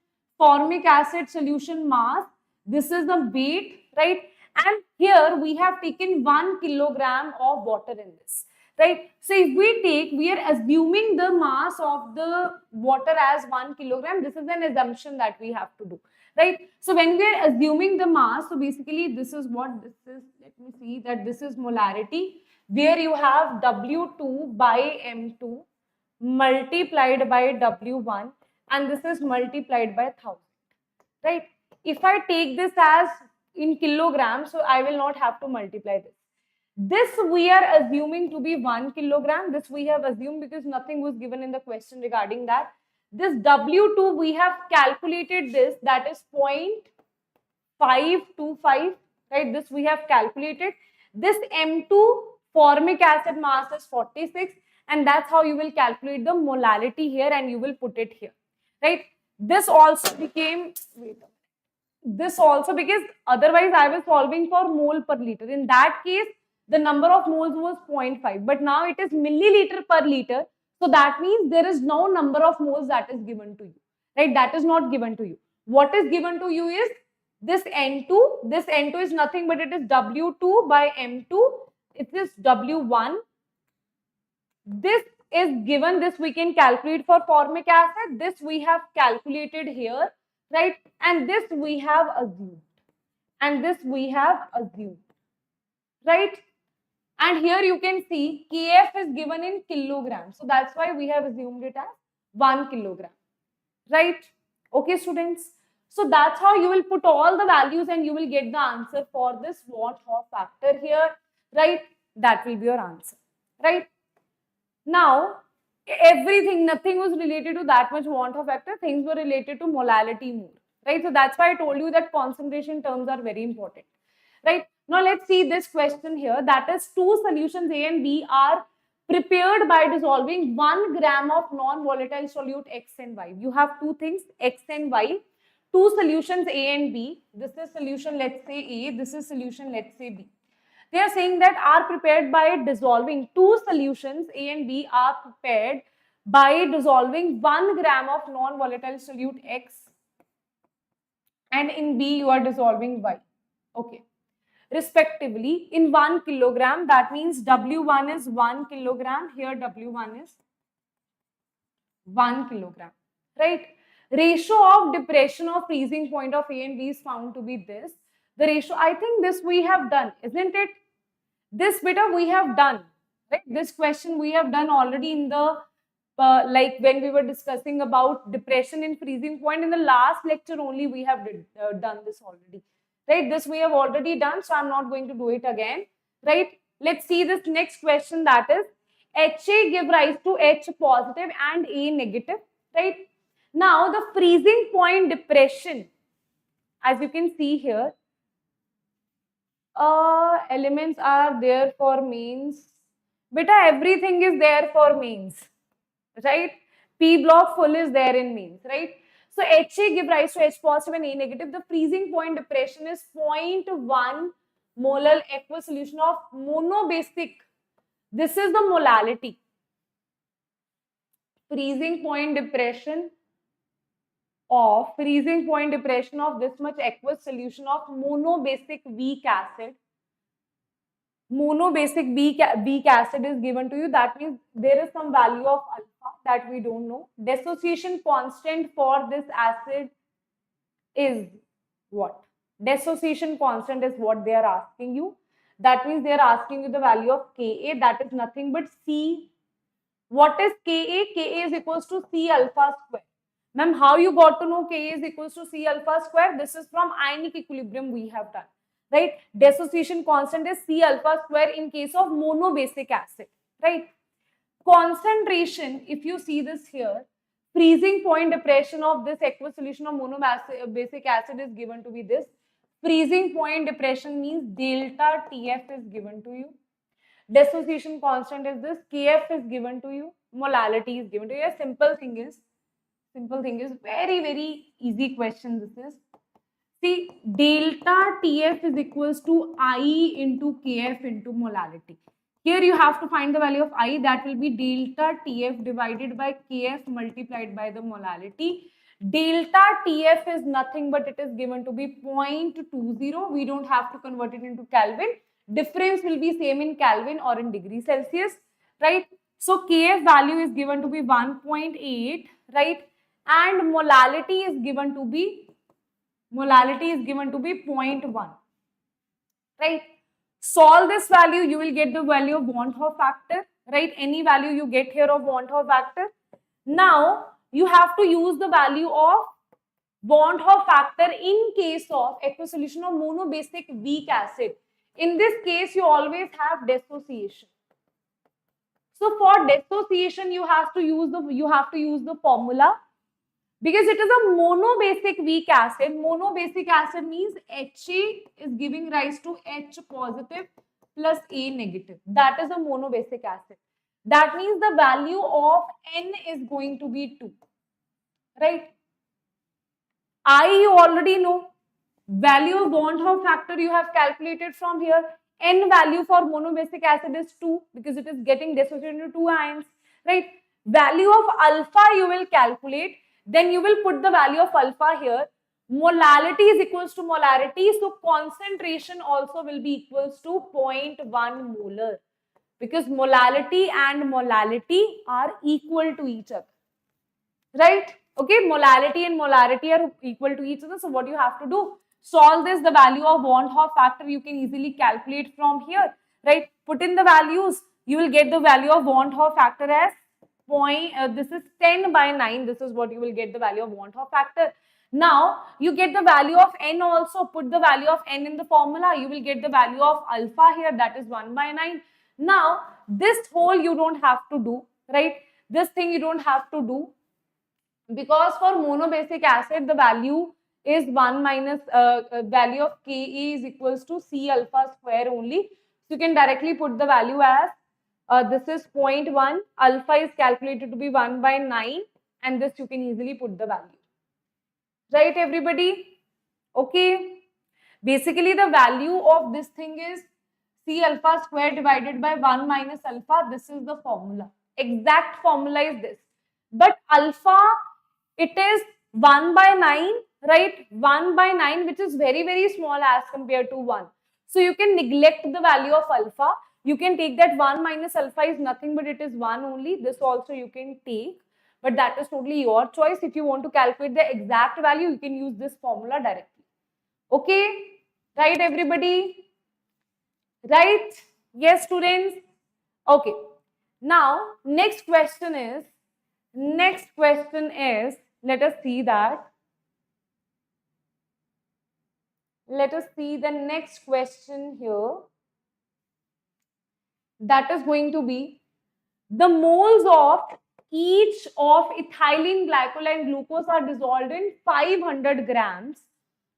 mass, this is the weight, right? And here we have taken 1 kilogram of water in this, right? So if we take, we are assuming the mass of the water as 1 kilogram. This is an assumption that we have to do, right? So when we are assuming the mass, so basically this is what this is. Let me see that this is molarity, where you have W2 by M2 multiplied by W1, and this is multiplied by 1000, right? If I take this as in kilograms, so I will not have to multiply this. This we are assuming to be 1 kilogram. This we have assumed because nothing was given in the question regarding that. This W2 we have calculated this, that is 0.525, right? This we have calculated. This M2 formic acid mass is 46, and that's how you will calculate the molality here, and you will put it here, right? This also became, this also, because otherwise I was solving for mole per liter. In that case, the number of moles was 0.5, but now it is milliliter per liter. So that means there is no number of moles that is given to you, right? That is not given to you. What is given to you is this N2. This N2 is nothing but it is W2 by M2. It is W1. This is given, this we can calculate for formic acid. This we have calculated here, right? And this we have assumed. And this we have assumed, right? And here you can see Kf is given in kilograms. So that's why we have assumed it as 1 kilogram, right? Okay, students. So that's how you will put all the values and you will get the answer for this Vant Hoff factor here, right? That will be your answer, right? Now, everything, nothing was related to that much Vant Hoff factor. Things were related to molality more, right? So that's why I told you that concentration terms are very important, right? Now let's see this question here. That is, two solutions A and B are prepared by dissolving 1 gram of non-volatile solute X and Y. You have two things, X and Y. Two solutions A and B. This is solution, let's say A. This is solution, let's say B. They are saying that are prepared by dissolving two solutions A and B are prepared by dissolving 1 gram of non-volatile solute X, and in B you are dissolving Y. Okay. Respectively in 1 kilogram, that means W1 is 1 kilogram. Here W1 is 1 kilogram, right? Ratio of depression of freezing point of A and B is found to be this. The ratio, I think this we have done, isn't it? This bit of we have done, right? This question we have done already in the like when we were discussing about depression in freezing point in the last lecture only. We have done this already, right? This we have already done, so I'm not going to do it again, right? Let's see this next question, that is HA give rise to H positive and A negative, right? Now the freezing point depression, as you can see here, elements are there for mains. Beta, everything is there for mains, right? P block full is there in mains, right? So HA give rise to H positive and A negative. The freezing point depression is 0.1 molar aqueous solution of monobasic. This is the molality. Freezing point depression of this much aqueous solution of monobasic weak acid. Monobasic weak acid is given to you. That means there is some value of alpha that we don't know. Dissociation constant for this acid is what? Dissociation constant is what they are asking you. That means they are asking you the value of Ka. That is nothing but C. What is Ka? Ka is equals to C alpha square. Ma'am, how you got to know Ka is equals to C alpha square? This is from ionic equilibrium we have done, right? Dissociation constant is C alpha square in case of monobasic acid, right? Concentration, if you see this here, freezing point depression of this aqueous solution of monobasic acid is given to be this. Freezing point depression means delta TF is given to you. Dissociation constant is this. Kf is given to you. Molality is given to you. A simple thing is very, very easy question this is. See, delta TF is equals to I into Kf into molality. Here you have to find the value of I, that will be delta TF divided by Kf multiplied by the molality. Delta TF is nothing but it is given to be 0.20. We don't have to convert it into Kelvin. Difference will be same in Kelvin or in degree Celsius, right? So Kf value is given to be 1.8, right? And molality is given to be 0.1, right? Solve this value, you will get the value of Vant Hoff factor, right? Any value you get here of Vant Hoff factor. Now you have to use the value of Vant Hoff factor in case of aqueous solution of monobasic weak acid. In this case, you always have dissociation. So for dissociation, you have to use the formula. Because it is a monobasic weak acid. Monobasic acid means HA is giving rise to H positive plus A negative. That is a monobasic acid. That means the value of N is going to be 2. Right? I you already know. Value of Vant Hoff factor you have calculated from here. N value for monobasic acid is 2 because it is getting dissociated into 2 ions. Right? Value of alpha you will calculate. Then you will put the value of alpha here. Molality is equals to molarity. So concentration also will be equals to 0.1 molar. Because molality and molality are equal to each other. Right? Okay, molarity and molarity are equal to each other. So what you have to do, solve this, the value of Vant Hoff factor you can easily calculate from here, right? Put in the values, you will get the value of Vant Hoff factor as this is 10 by 9. This is what you will get the value of Vant Hoff factor. Now you get the value of n also. Put the value of n in the formula. You will get the value of alpha here, that is 1 by 9. Now this whole you don't have to do, right? This thing you don't have to do, because for monobasic acid the value is 1 minus value of Ka is equals to C alpha square only. So you can directly put the value as this is 0.1, alpha is calculated to be 1 by 9, and this you can easily put the value. Right, everybody? Okay. Basically, the value of this thing is C alpha square divided by 1 minus alpha. This is the formula. Exact formula is this. But alpha, it is 1 by 9, right? 1 by 9, which is very, very small as compared to 1. So you can neglect the value of alpha. You can take that 1 minus alpha is nothing but it is 1 only. This also you can take. But that is totally your choice. If you want to calculate the exact value, you can use this formula directly. Okay? Right, everybody? Right? Yes, students? Okay. Now, next question is, let us see that. Let us see the next question here. That is going to be the moles of each of ethylene glycol and glucose are dissolved in 500 grams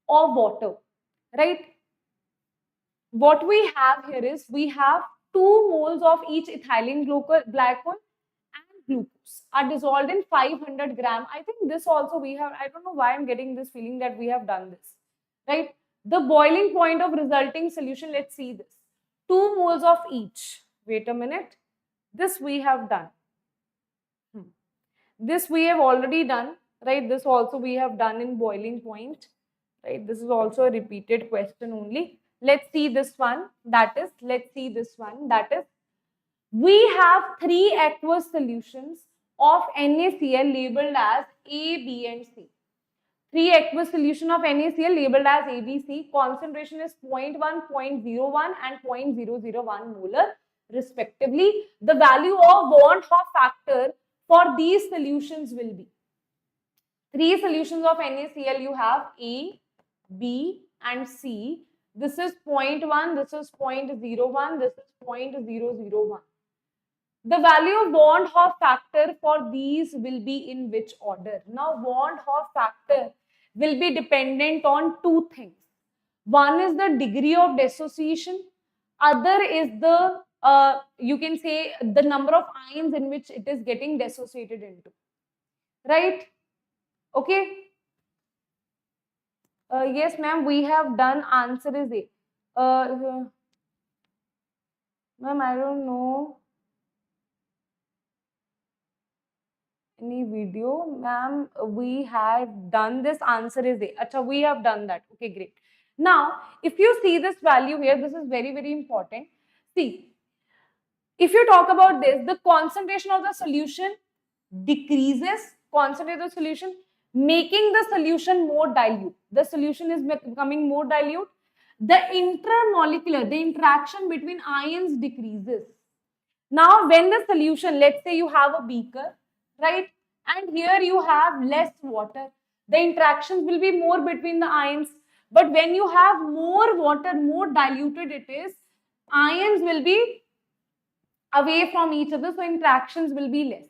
of water, right? What we have here is we have 2 moles of each ethylene glycol and glucose are dissolved in 500 gram. I think this also we have, I don't know why I'm getting this feeling that we have done this, right? The boiling point of resulting solution, let's see this. 2 moles of each. Wait a minute. This we have done. This we have already done, right? This also we have done in boiling point, right? This is also a repeated question only. Let's see this one. That is, let's see this one. That is, we have 3 aqueous solutions of NaCl labeled as A, B, and C. 3 aqueous solution of NaCl labeled as A, B, C. Concentration is 0.1, 0.01, and 0.001 molar respectively. The value of Vant Hoff factor for these solutions will be 3 solutions of NaCl. You have A, B, and C. This is 0.1, this is 0.01, this is 0.001. The value of Vant Hoff factor for these will be in which order? Now, Vant Hoff factor will be dependent on 2 things. One is the degree of dissociation. Other is the, you can say, the number of ions in which it is getting dissociated into. Right? Okay. Yes, ma'am, we have done. Answer is A. Ma'am, I don't know any video. Ma'am, we had done this. Answer is A. Acha, we have done that. Okay, great. Now, if you see this value here, this is very, very important. See, if you talk about this, the concentration of the solution decreases, concentration of the solution, making the solution more dilute. The solution is becoming more dilute. The intermolecular, the interaction between ions decreases. Now, when the solution, let's say you have a beaker, right? And here you have less water. The interactions will be more between the ions. But when you have more water, more diluted it is, ions will be away from each other, so interactions will be less,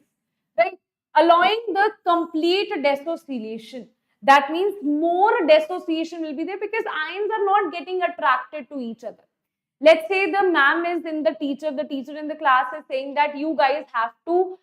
right? Allowing the complete dissociation. That means more dissociation will be there because ions are not getting attracted to each other. Let's say the ma'am is in the teacher in the class is saying that you guys have to,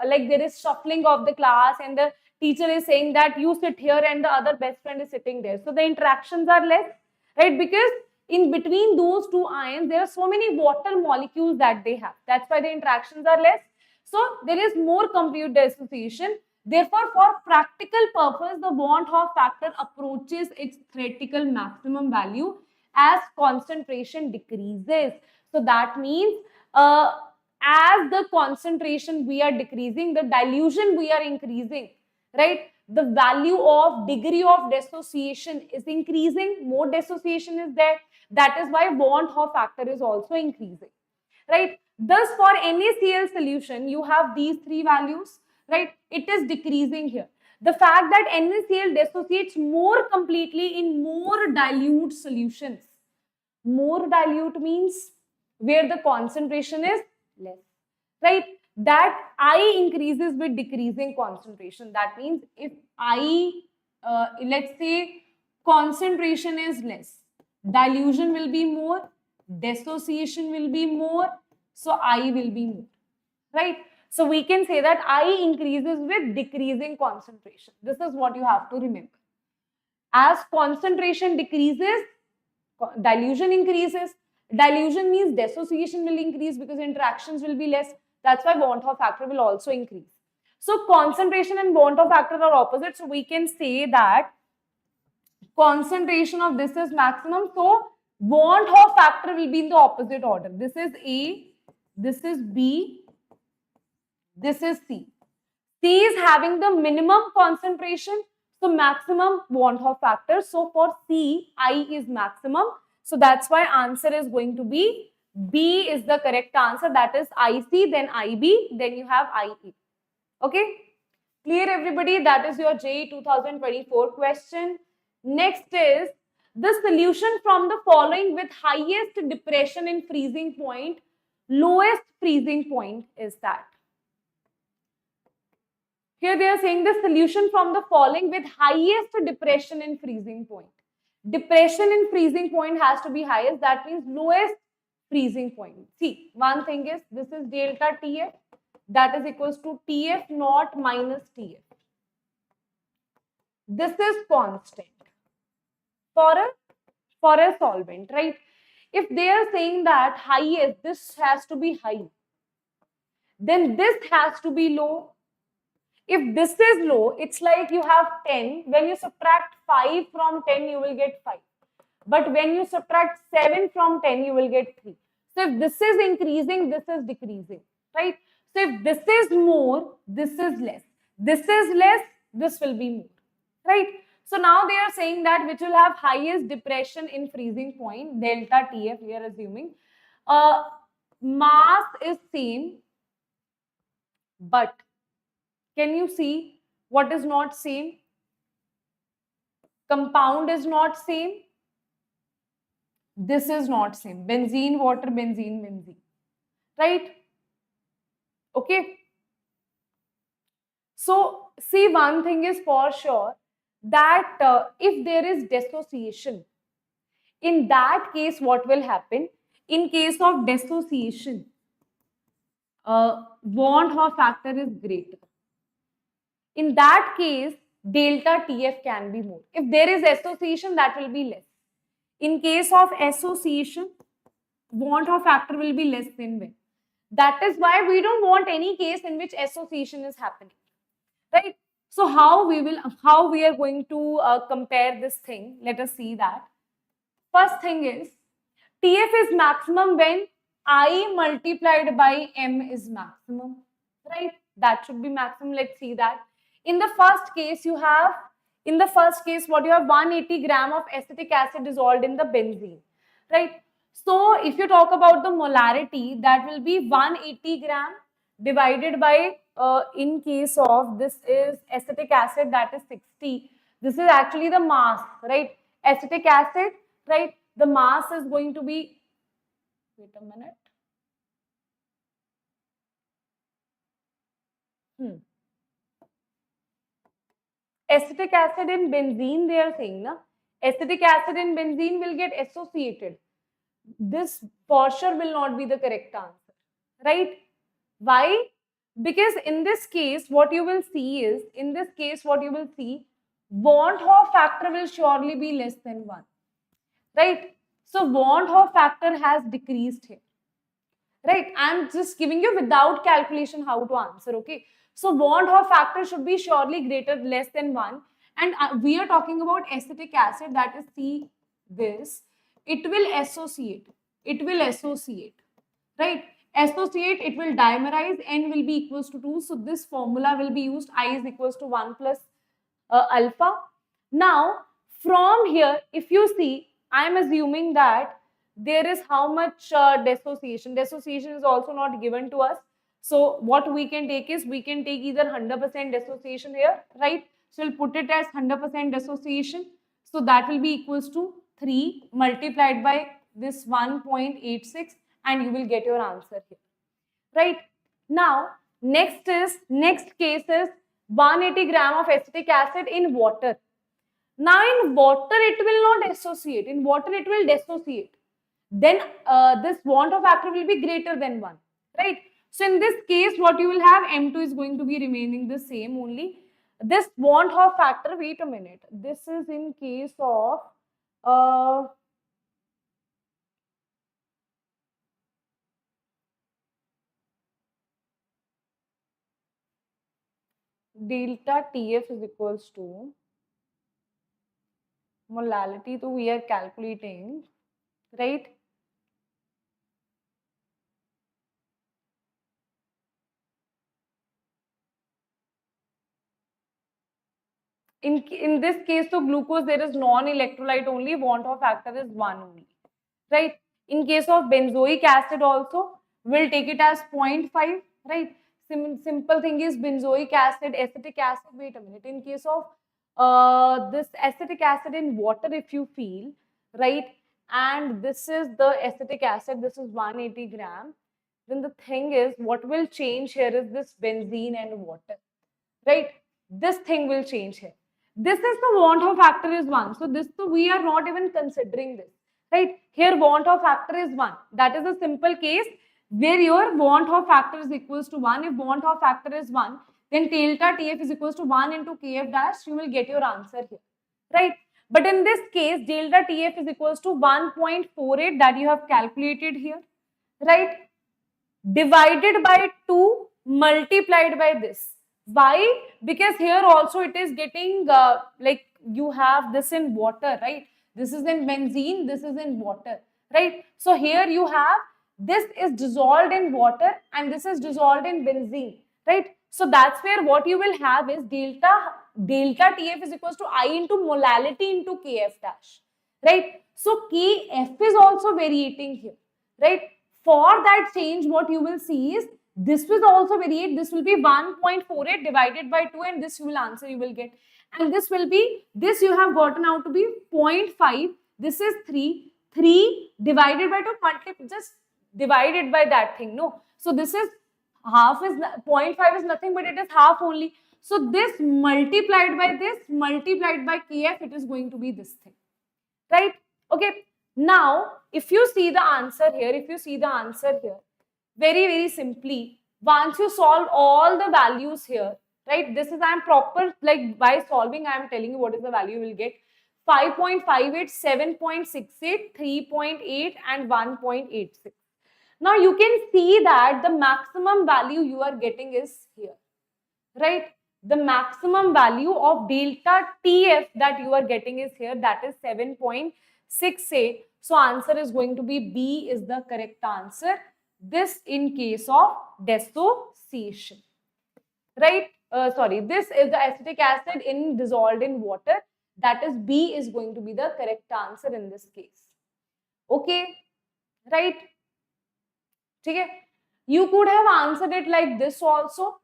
like there is shuffling of the class and the teacher is saying that you sit here and the other best friend is sitting there. So the interactions are less, right? Because in between those 2 ions, there are so many water molecules that they have. That's why the interactions are less. So there is more complete dissociation. Therefore, for practical purpose, the Vant Hoff factor approaches its theoretical maximum value as concentration decreases. So that means as the concentration we are decreasing, the dilution we are increasing. right? The value of degree of dissociation is increasing, more dissociation is there. That is why Vant Hoff factor is also increasing, right? Thus, for NaCl solution, you have these three values, right? It is decreasing here. The fact that NaCl dissociates more completely in more dilute solutions. More dilute means where the concentration is less, right? That I increases with decreasing concentration. That means if I, let's say, concentration is less, dilution will be more, dissociation will be more, so I will be more, right? So we can say that I increases with decreasing concentration. This is what you have to remember. As concentration decreases, dilution increases. Dilution means dissociation will increase because interactions will be less. That's why Vant Hoff factor will also increase. So concentration and Vant Hoff factor are opposite. So we can say that concentration of this is maximum. So Vant Hoff factor will be in the opposite order. This is A, this is B, this is C. C is having the minimum concentration, so maximum Vant Hoff factor. So for C, I is maximum. So that's why answer is going to be B is the correct answer. That is IC, then IB, then you have IE. Okay? Clear everybody? That is your JEE 2024 question. Next is the solution from the following with highest depression in freezing point, lowest freezing point is that. Here they are saying the solution from the following with highest depression in freezing point. Depression in freezing point has to be highest. That means lowest freezing point. See, one thing is this is delta TF. That is equals to TF naught minus TF. This is constant for a solvent, right? If they are saying that highest, this has to be high. Then this has to be low. If this is low, it's like you have 10. When you subtract 5 from 10, you will get 5. But when you subtract 7 from 10, you will get 3. So if this is increasing, this is decreasing, right? So if this is more, this is less. This is less, this will be more, right? So now they are saying that which will have highest depression in freezing point, delta TF, we are assuming. Mass is same, but can you see what is not same? Compound is not same. This is not same. Benzene, water, benzene, benzene. Right? Okay. So, see, one thing is for sure that if there is dissociation, in that case, what will happen? In case of dissociation, Vant Hoff factor is greater. In that case, delta TF can be more. If there is association, that will be less. In case of association, Vant Hoff factor will be less than when. That is why we don't want any case in which association is happening, right? So how we are going to compare this thing? Let us see that. First thing is TF is maximum when I multiplied by M is maximum, right? That should be maximum. Let's see that. In the first case, what you have 180 gram of acetic acid dissolved in the benzene, right? So if you talk about the molarity, that will be 180 gram divided by, in case of this is acetic acid, that is 60. This is actually the mass, right? Acetic acid, right? The mass is going to be, wait a minute. Acetic acid in benzene, they are saying, na? Acetic acid in benzene will get associated. This for sure will not be the correct answer, right? Why? Because in this case, what you will see, Vant Hoff factor will surely be less than 1, right? So Vant Hoff factor has decreased here, right? I'm just giving you without calculation how to answer, okay? So Vant Hoff factor should be surely less than 1. And we are talking about acetic acid, that is this. It will associate, right? Associate, it will dimerize, N will be equals to 2. So this formula will be used, I is equals to 1 plus alpha. Now, from here, if you see, I am assuming that there is how much dissociation. Dissociation is also not given to us. So what we can take is, we can take either 100% dissociation here, right? So we'll put it as 100% dissociation. So that will be equals to 3 multiplied by this 1.86 and you will get your answer here, right? Now, next case is 180 gram of acetic acid in water. Now in water it will not associate, in water it will dissociate. Then this Vant Hoff factor will be greater than 1, right? So in this case what you will have, M2 is going to be remaining the same only. This Vant Hoff factor, wait a minute, this is in case of delta TF is equals to molality, so we are calculating, right? In this case, so glucose, there is non-electrolyte only, Vant Hoff factor is 1 only, right? In case of benzoic acid also, we'll take it as 0.5, right? Simple thing is benzoic acid, acetic acid, wait a minute. In case of this acetic acid in water, if you feel, right? And this is the acetic acid, this is 180 gram. Then the thing is, what will change here is this benzene and water, right? This thing will change here. This is the Vant Hoff factor is 1. So this, so we are not even considering this, right? Here Vant Hoff factor is 1. That is a simple case where your Vant Hoff factor is equals to 1. If Vant Hoff factor is 1, then delta TF is equals to 1 into KF dash. You will get your answer here, right? But in this case, delta TF is equals to 1.48 that you have calculated here, right? Divided by 2 multiplied by this. Why? Because here also it is getting like you have this in water, right? This is in benzene, this is in water, right? So here you have this is dissolved in water and this is dissolved in benzene, right? So that's where what you will have is delta TF is equals to I into molality into KF dash, right? So KF is also variating here, right? For that change, what you will see is this will also variate. This will be 1.48 divided by 2 and this you will answer, you will get. And this will be, this you have gotten out to be 0.5. This is 3. 3 divided by 2, multiply, just divided by that thing. No. So this is half is 0.5 is nothing but it is half only. So this multiplied by this multiplied by KF, it is going to be this thing, right? Okay. Now, if you see the answer here, very, very simply, once you solve all the values here, right? This is, I am proper, like by solving, I am telling you what is the value you will get. 5.58, 7.68, 3.8 and 1.86. Now, you can see that the maximum value you are getting is here, right? The maximum value of delta TF that you are getting is here, that is 7.68. So answer is going to be B is the correct answer. This in case of dissociation, right? Sorry, this is the acetic acid in dissolved in water. That is B is going to be the correct answer in this case. Okay, right? Okay. You could have answered it like this also.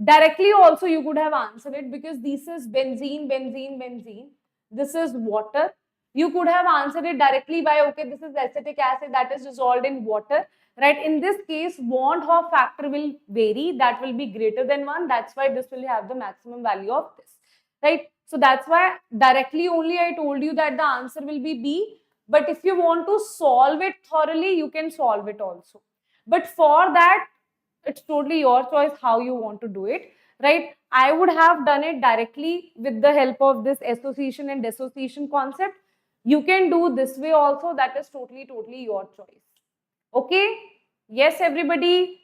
Directly also you could have answered it because this is benzene, benzene, benzene. This is water. You could have answered it directly by, okay, this is acetic acid that is dissolved in water, right? In this case, Vant Hoff factor will vary. That will be greater than 1. That's why this will have the maximum value of this, right? So that's why directly only I told you that the answer will be B. But if you want to solve it thoroughly, you can solve it also. But for that, it's totally your choice how you want to do it, right? I would have done it directly with the help of this association and dissociation concept. You can do this way also. That is totally your choice. Okay? Yes, everybody?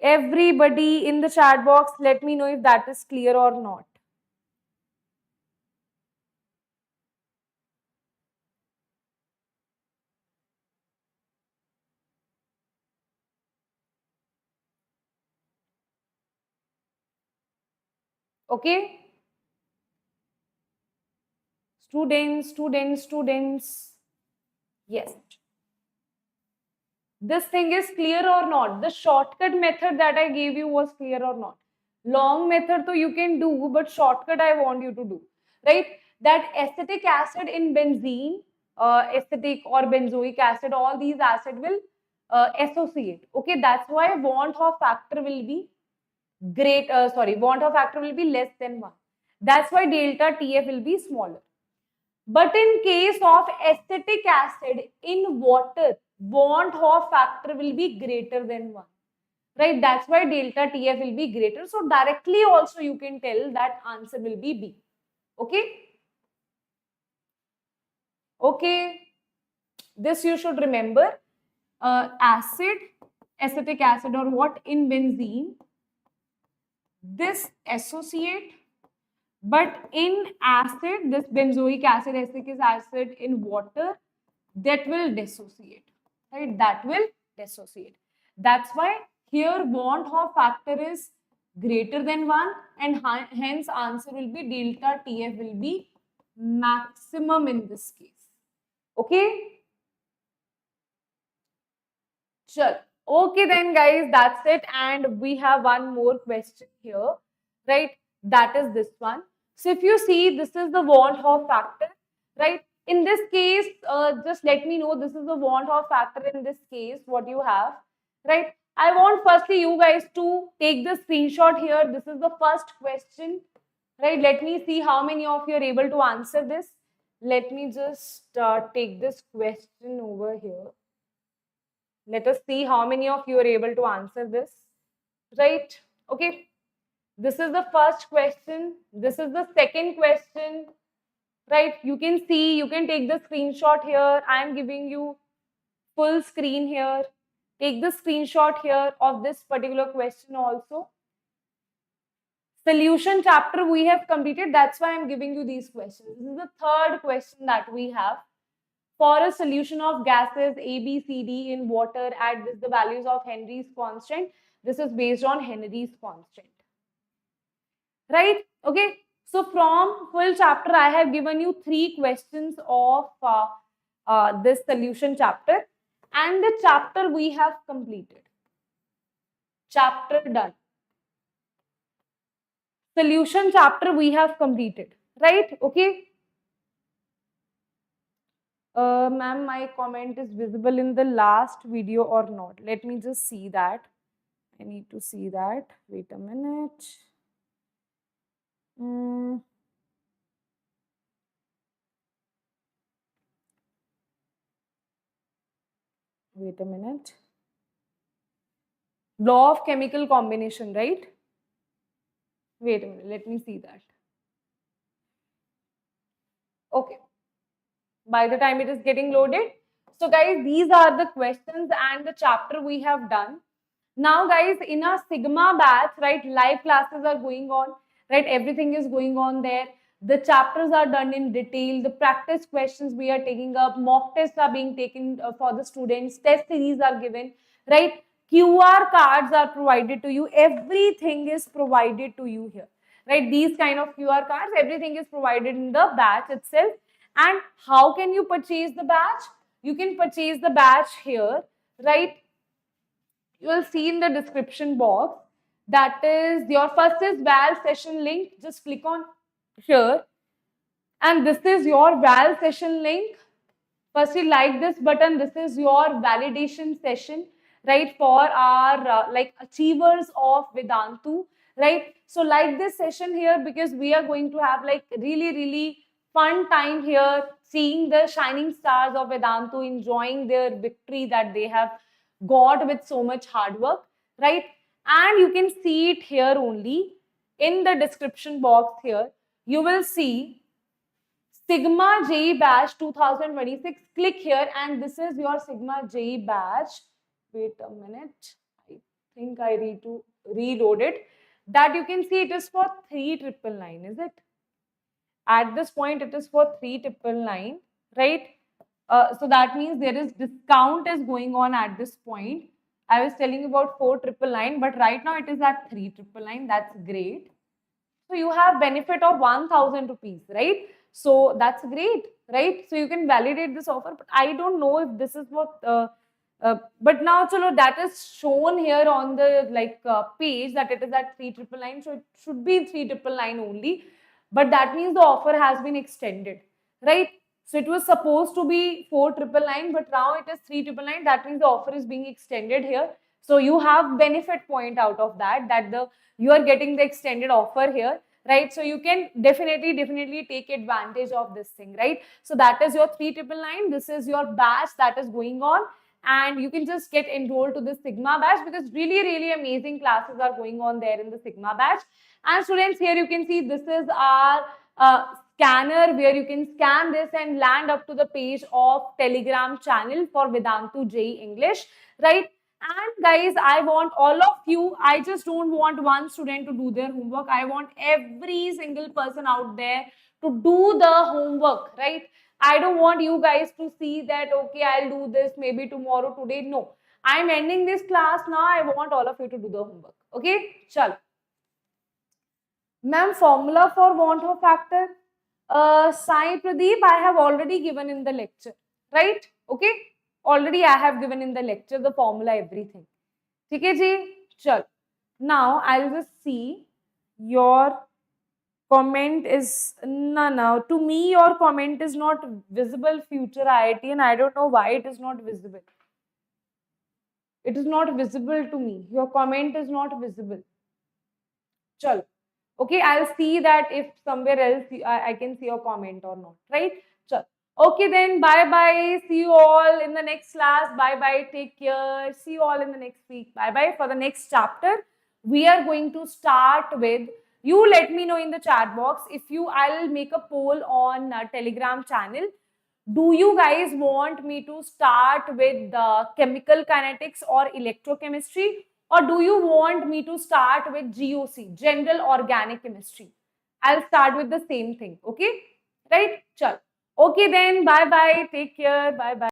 Everybody in the chat box, let me know if that is clear or not. Okay. Students. Yes. This thing is clear or not? The shortcut method that I gave you was clear or not? Long method, so you can do, but shortcut I want you to do, right? That acetic acid in benzene, acetic or benzoic acid, all these acid will associate. Okay, that's why Vant Hoff factor will be Vant Hoff factor will be less than 1. That's why delta TF will be smaller. But in case of acetic acid in water, Vant Hoff factor will be greater than 1. Right? That's why delta TF will be greater. So directly also you can tell that answer will be B. Okay? Okay. This you should remember. Acetic acid or what in benzene, this associate. But in acid, this benzoic acid, acetic acid in water, that will dissociate, right? That will dissociate. That's why here Vant Hoff factor is greater than 1 and hence answer will be delta TF will be maximum in this case. Okay? Sure. Okay then guys, that's it. And we have one more question here, right? That is this one. So if you see, this is the Vant Hoff factor, right? In this case, just let me know, this is the Vant Hoff factor in this case, what you have, right? I want firstly you guys to take the screenshot here. This is the first question, right? Let me see how many of you are able to answer this. Let me just take this question over here. Let us see how many of you are able to answer this, right? Okay. This is the first question. This is the second question, right? You can see, you can take the screenshot here. I am giving you full screen here. Take the screenshot here of this particular question also. Solution chapter we have completed. That's why I'm giving you these questions. This is the third question that we have. For a solution of gases A, B, C, D in water at the values of Henry's constant. This is based on Henry's constant. Right? Okay. So from full chapter, I have given you 3 questions of this solution chapter. And the chapter we have completed. Chapter done. Solution chapter we have completed. Right? Okay. Ma'am, my comment is visible in the last video or not? Let me just see that. I need to see that. Wait a minute. Wait a minute. Law of chemical combination, right? Wait a minute. Let me see that. Okay. By the time it is getting loaded. So guys, these are the questions and the chapter we have done. Now guys, in our Sigma batch, right, live classes are going on, right, everything is going on there. The chapters are done in detail. The practice questions we are taking up, mock tests are being taken for the students, test series are given, right, QR cards are provided to you, everything is provided to you here, right, these kind of QR cards, everything is provided in the batch itself. And how can you purchase the batch? You can purchase the batch here, right? You will see in the description box. That is, your first is Val session link. Just click on here. And this is your Val session link. Firstly, like this button. This is your validation session, right? For our like achievers of Vedantu, right? So like this session here because we are going to have like really fun time here, seeing the shining stars of Vedantu, enjoying their victory that they have got with so much hard work, right? And you can see it here only in the description box here. You will see Sigma JEE batch 2026. Click here and this is your Sigma JEE batch. Wait a minute. I think I need to reload it. That you can see it is for 3999, is it? At this point, it is for 3999, right? So that means there is discount is going on at this point. I was telling you about 4999, but right now it is at 3999. That's great. So you have benefit of 1000 rupees, right? So that's great, right? So you can validate this offer, but I don't know if this is what. But now, chalo, that is shown here on the page that it is at 3999, so it should be 3999 only. But that means the offer has been extended, right? So it was supposed to be 4999, but now it is 3999. That means the offer is being extended here. So you have benefit point out of that, that you are getting the extended offer here, right? So you can definitely take advantage of this thing, right? So that is your 3999. This is your batch that is going on, and you can just get enrolled to the Sigma batch, because really amazing classes are going on there in the Sigma batch. And students, here you can see this is our scanner where you can scan this and land up to the page of Telegram channel for Vedantu JEE English, right? And guys, I want all of you, I just don't want one student to do their homework. I want every single person out there to do the homework, right? I don't want you guys to see that, okay, I'll do this maybe tomorrow, today. No, I'm ending this class now. I want all of you to do the homework. Okay, chal. Ma'am, formula for Want Hoff Factor. Sai Pradeep, I have already given in the lecture, right? Okay, already I have given in the lecture the formula, everything. Okay, ji? Chal. Now I'll just see your comment is no. To me, your comment is not visible, future IIT, and I don't know why it is not visible. It is not visible to me. Your comment is not visible. Chal. Okay, I'll see that if somewhere else I can see your comment or not, right? Chal. Okay, then bye bye. See you all in the next class. Bye bye. Take care. See you all in the next week. Bye bye. For the next chapter, we are going to start with. You let me know in the chat box if you. I'll make a poll on Telegram channel. Do you guys want me to start with the chemical kinetics or electrochemistry, or do you want me to start with GOC, general organic chemistry? I'll start with the same thing. Okay, right? Chal. Okay then, bye bye. Take care. Bye bye.